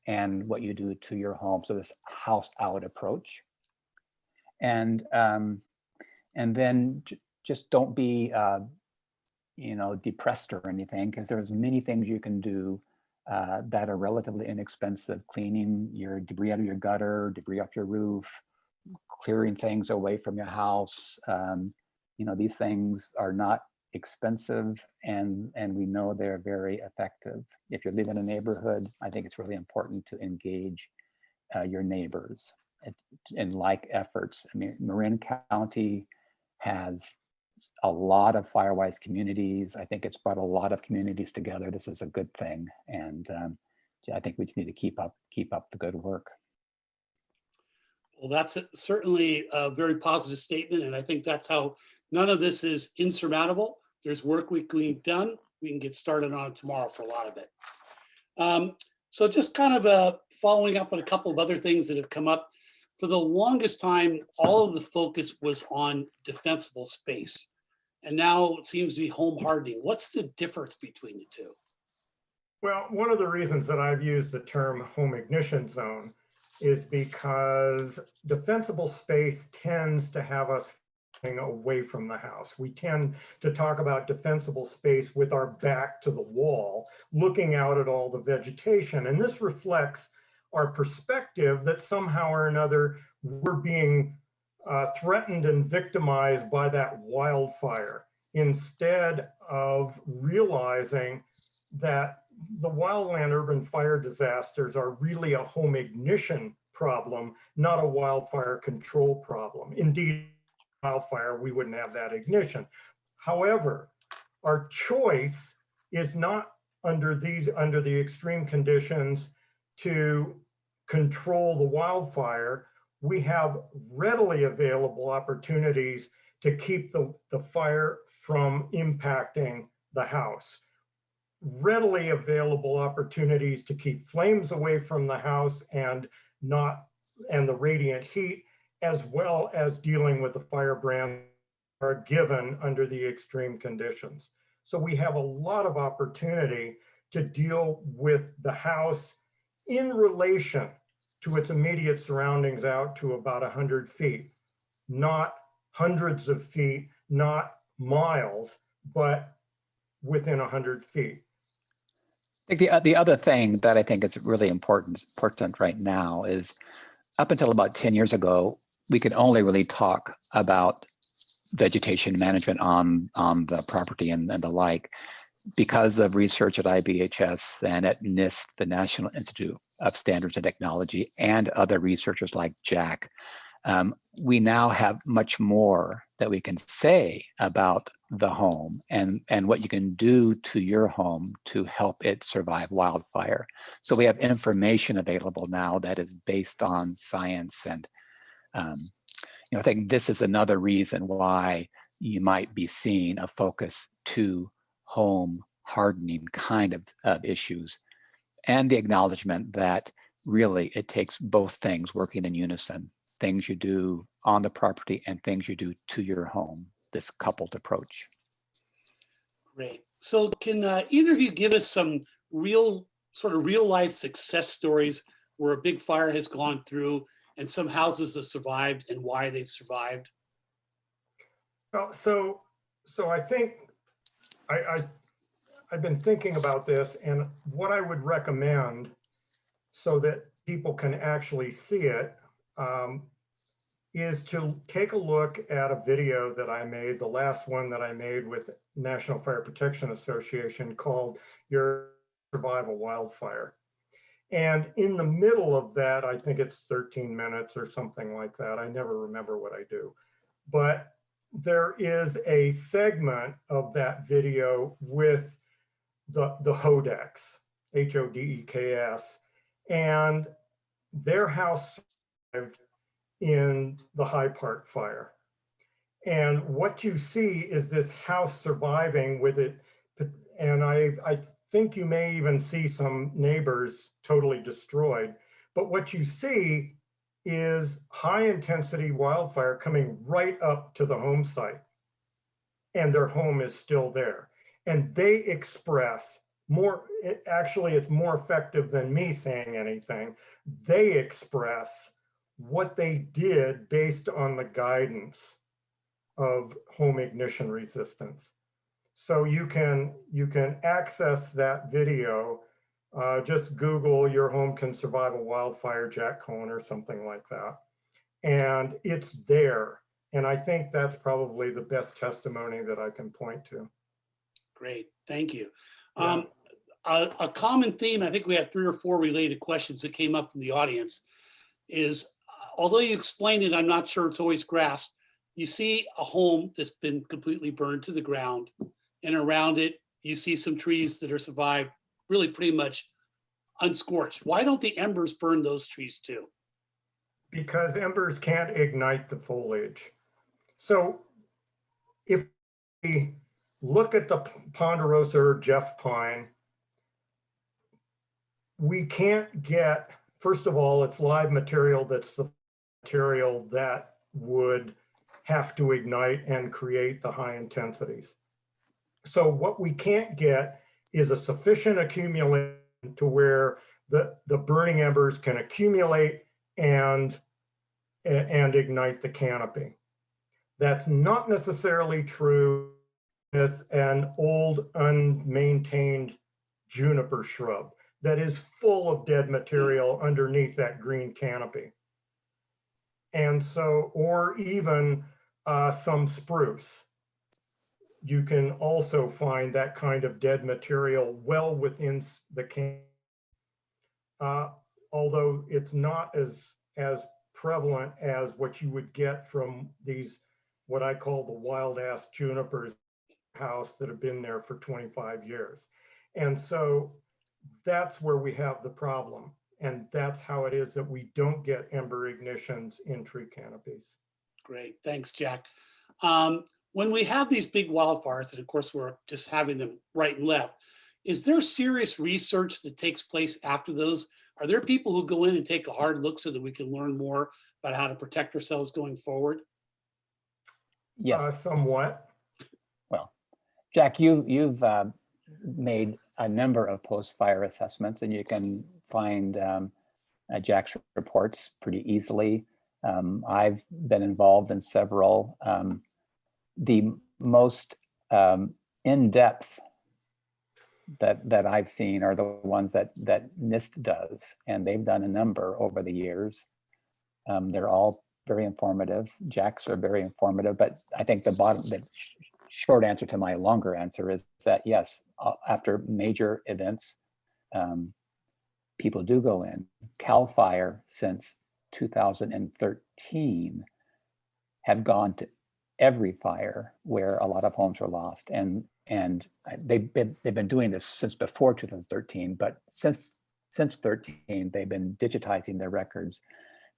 and what you do to your home. So this house out approach. And then just don't be depressed or anything, because there's many things you can do that are relatively inexpensive. Cleaning your debris out of your gutter, debris off your roof, clearing things away from your house. These things are not expensive, and we know they're very effective. If you live in a neighborhood, I think it's really important to engage your neighbors in like efforts. I mean, Marin County has a lot of Firewise communities. I think it's brought a lot of communities together. This is a good thing, and I think we just need to keep up the good work. Well, that's certainly a very positive statement, and I think that's how none of this is insurmountable. There's work we can be done. We can get started on it tomorrow for a lot of it. So just kind of following up on a couple of other things that have come up. For the longest time, all of the focus was on defensible space. And now it seems to be home hardening. What's the difference between the two? Well, one of the reasons that I've used the term home ignition zone is because defensible space tends to have us away from the house. We tend to talk about defensible space with our back to the wall, looking out at all the vegetation. And this reflects our perspective that somehow or another we're being threatened and victimized by that wildfire, instead of realizing that the wildland urban fire disasters are really a home ignition problem, not a wildfire control problem. Indeed, wildfire, we wouldn't have that ignition. However, our choice is not under the extreme conditions to control the wildfire. We have readily available opportunities to keep the fire from impacting the house. Readily available opportunities to keep flames away from the house and the radiant heat, as well as dealing with the firebrands are given under the extreme conditions. So we have a lot of opportunity to deal with the house in relation to its immediate surroundings out to about 100 feet, not hundreds of feet, not miles, but within 100 feet. I think the other thing that I think is really important right now is, up until about 10 years ago, we could only really talk about vegetation management on the property and the like, because of research at IBHS and at NIST, the National Institute of Standards and Technology, and other researchers like Jack. We now have much more that we can say about the home and what you can do to your home to help it survive wildfire. So we have information available now that is based on science, and I think this is another reason why you might be seeing a focus to home hardening kind of issues, and the acknowledgement that really it takes both things working in unison, things you do on the property and things you do to your home, this coupled approach. Great. So can either of you give us some real life success stories where a big fire has gone through and some houses have survived and why they've survived? Well, so I think I've been thinking about this, and what I would recommend so that people can actually see it is to take a look at a video that I made, the last one that I made with National Fire Protection Association, called Your Survival Wildfire. And in the middle of that, I think it's 13 minutes or something like that. I never remember what I do. But there is a segment of that video with the Hodeks, Hodeks, and their house survived in the High Park fire. And what you see is this house surviving with it. And I think you may even see some neighbors totally destroyed. But what you see is high intensity wildfire coming right up to the home site. And their home is still there. And they express more, actually it's more effective than me saying anything. They express what they did based on the guidance of home ignition resistance. So you can access that video. Just Google "Your Home Can Survive a Wildfire," Jack Cohen or something like that, and it's there. And I think that's probably the best testimony that I can point to. Great, thank you. Yeah. A common theme, I think we had 3 or 4 related questions that came up from the audience is, although you explained it, I'm not sure it's always grasped. You see a home that's been completely burned to the ground, and around it, you see some trees that are survived really pretty much unscorched. Why don't the embers burn those trees too? Because embers can't ignite the foliage. So if we look at the ponderosa or Jeff pine, we can't get, first of all, it's live material that's the material that would have to ignite and create the high intensities. So what we can't get is a sufficient accumulation to where the burning embers can accumulate and ignite the canopy. That's not necessarily true with an old unmaintained juniper shrub that is full of dead material underneath that green canopy. And so, or even some spruce. You can also find that kind of dead material well within the canopy. Although it's not as prevalent as what you would get from these, what I call the wild ass junipers house that have been there for 25 years. And so that's where we have the problem. And that's how it is that we don't get ember ignitions in tree canopies. Great, thanks, Jack. When we have these big wildfires, and of course we're just having them right and left, is there serious research that takes place after those? Are there people who go in and take a hard look so that we can learn more about how to protect ourselves going forward? Yes. Somewhat. Well, Jack, you've made a number of post-fire assessments, and you can find Jack's reports pretty easily. I've been involved in several. The most in-depth that I've seen are the ones that NIST does, and they've done a number over the years. They're all very informative. Jack's are very informative, but I think the short answer to my longer answer is that yes, after major events, people do go in. CAL FIRE since 2013 have gone to every fire where a lot of homes were lost, and they've been doing this since before 2013, but since 13 they've been digitizing their records.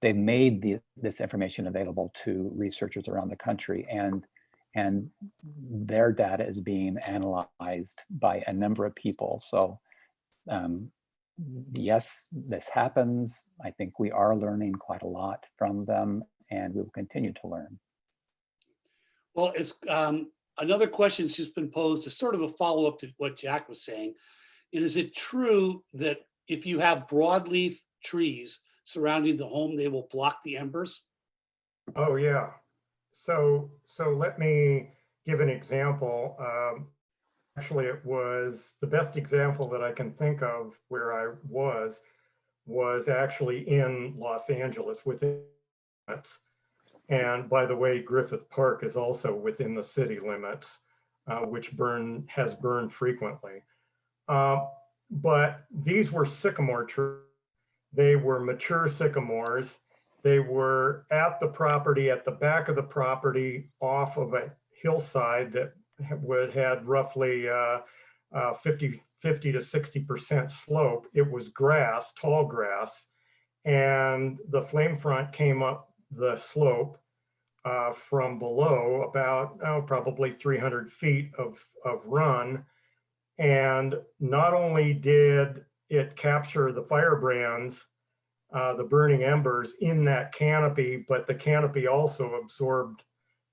They've made this information available to researchers around the country, and their data is being analyzed by a number of people. So yes, this happens. I think we are learning quite a lot from them, and we will continue to learn. Well, it's another question that's just been posed as sort of a follow-up to what Jack was saying. And is it true that if you have broadleaf trees surrounding the home, they will block the embers? Oh yeah. So let me give an example. Actually, it was the best example that I can think of where I was actually in Los Angeles within limits. And by the way, Griffith Park is also within the city limits, which has burned frequently. But these were sycamore trees. They were mature sycamores. They were at the property, at the back of the property, off of a hillside that had roughly 50 to 60% slope. It was grass, tall grass, and the flame front came up the slope from below about probably 300 feet of run. And not only did it capture the firebrands, the burning embers in that canopy, but the canopy also absorbed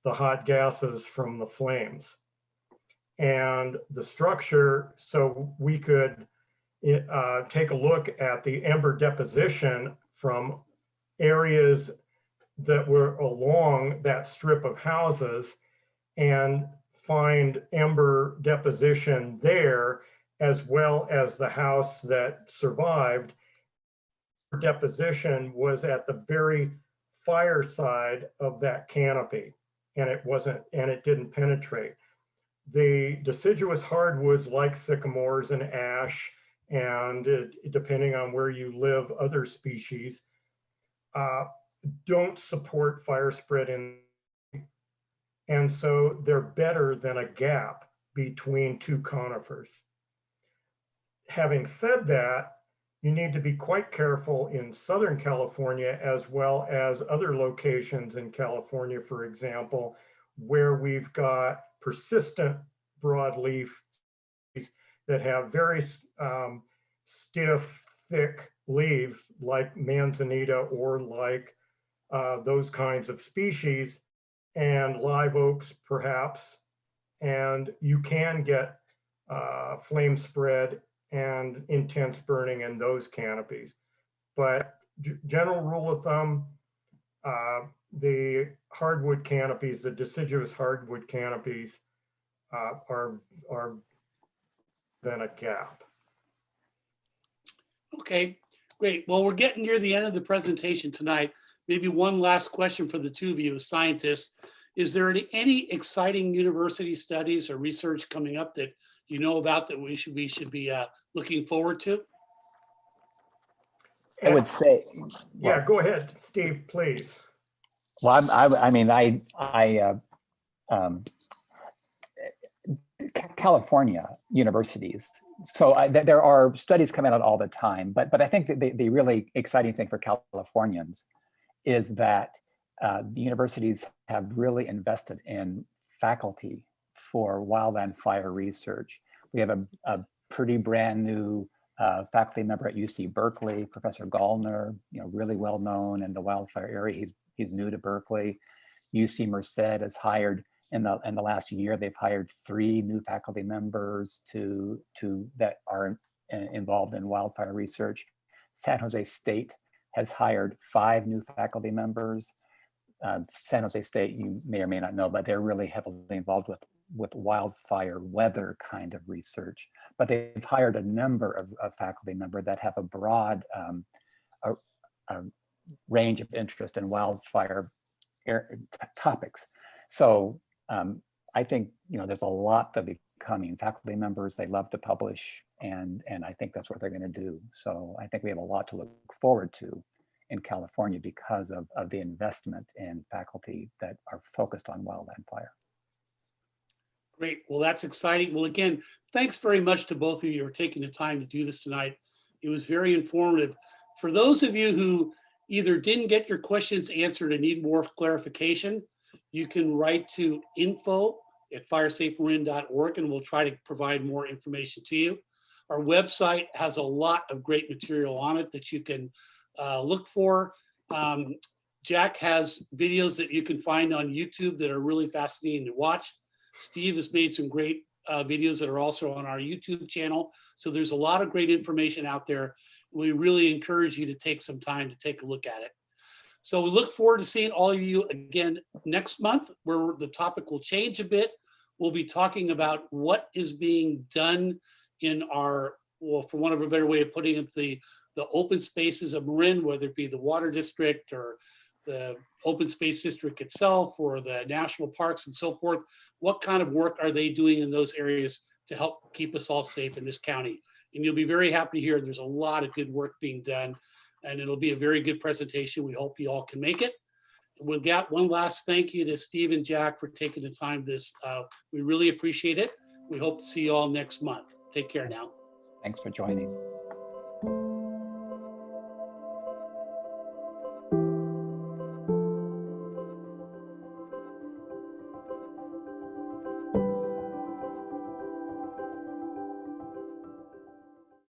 the hot gases from the flames. And the structure, so we could take a look at the ember deposition from areas that were along that strip of houses and find ember deposition there, as well as the house that survived. Deposition was at the very fire side of that canopy, and it didn't penetrate. The deciduous hardwoods like sycamores and ash, and depending on where you live, other species, don't support fire spread and so they're better than a gap between two conifers. Having said that, you need to be quite careful in Southern California as well as other locations in California, for example, where we've got persistent broadleaf that have very stiff, thick leaves like manzanita or like those kinds of species, and live oaks perhaps, and you can get flame spread and intense burning in those canopies. But general rule of thumb, the hardwood canopies, the deciduous hardwood canopies are than a gap. Okay, great. Well, we're getting near the end of the presentation tonight. Maybe one last question for the two of you as scientists. Is there any exciting university studies or research coming up that you know about that we should be looking forward to? I would say, yeah, go ahead, Steve, please. Well, I mean, California universities. So there are studies coming out all the time, but I think that the really exciting thing for Californians is that the universities have really invested in faculty for wildland fire research. We have a pretty brand new faculty member at UC Berkeley, Professor Gallner, really well known in the wildfire area. He's new to Berkeley. UC Merced has hired in the last year. They've hired 3 new faculty members that are involved in wildfire research. San Jose State has hired 5 new faculty members. San Jose State, you may or may not know, but they're really heavily involved with wildfire weather kind of research. But they've hired a number of faculty members that have a broad range of interest in wildfire topics. So I think there's a lot that be coming. Faculty members, they love to publish, and I think that's what they're going to do. So I think we have a lot to look forward to in California because of the investment in faculty that are focused on wildland fire. Great. Well, that's exciting. Well, again, thanks very much to both of you for taking the time to do this tonight. It was very informative. For those of you who either didn't get your questions answered and need more clarification, you can write to info@firesafemarin.org and we'll try to provide more information to you. Our website has a lot of great material on it that you can look for. Jack has videos that you can find on YouTube that are really fascinating to watch. Steve has made some great videos that are also on our YouTube channel. So there's a lot of great information out there. We really encourage you to take some time to take a look at it. So we look forward to seeing all of you again next month, where the topic will change a bit. We'll be talking about what is being done in our, well, for want of a better way of putting it, the open spaces of Marin, whether it be the water district or the open space district itself or the national parks and so forth. What kind of work are they doing in those areas to help keep us all safe in this county? And you'll be very happy to hear there's a lot of good work being done, and it'll be a very good presentation. We hope you all can make it. We'll get one last thank you to Steve and Jack for taking the time this. We really appreciate it. We hope to see you all next month. Take care now. Thanks for joining.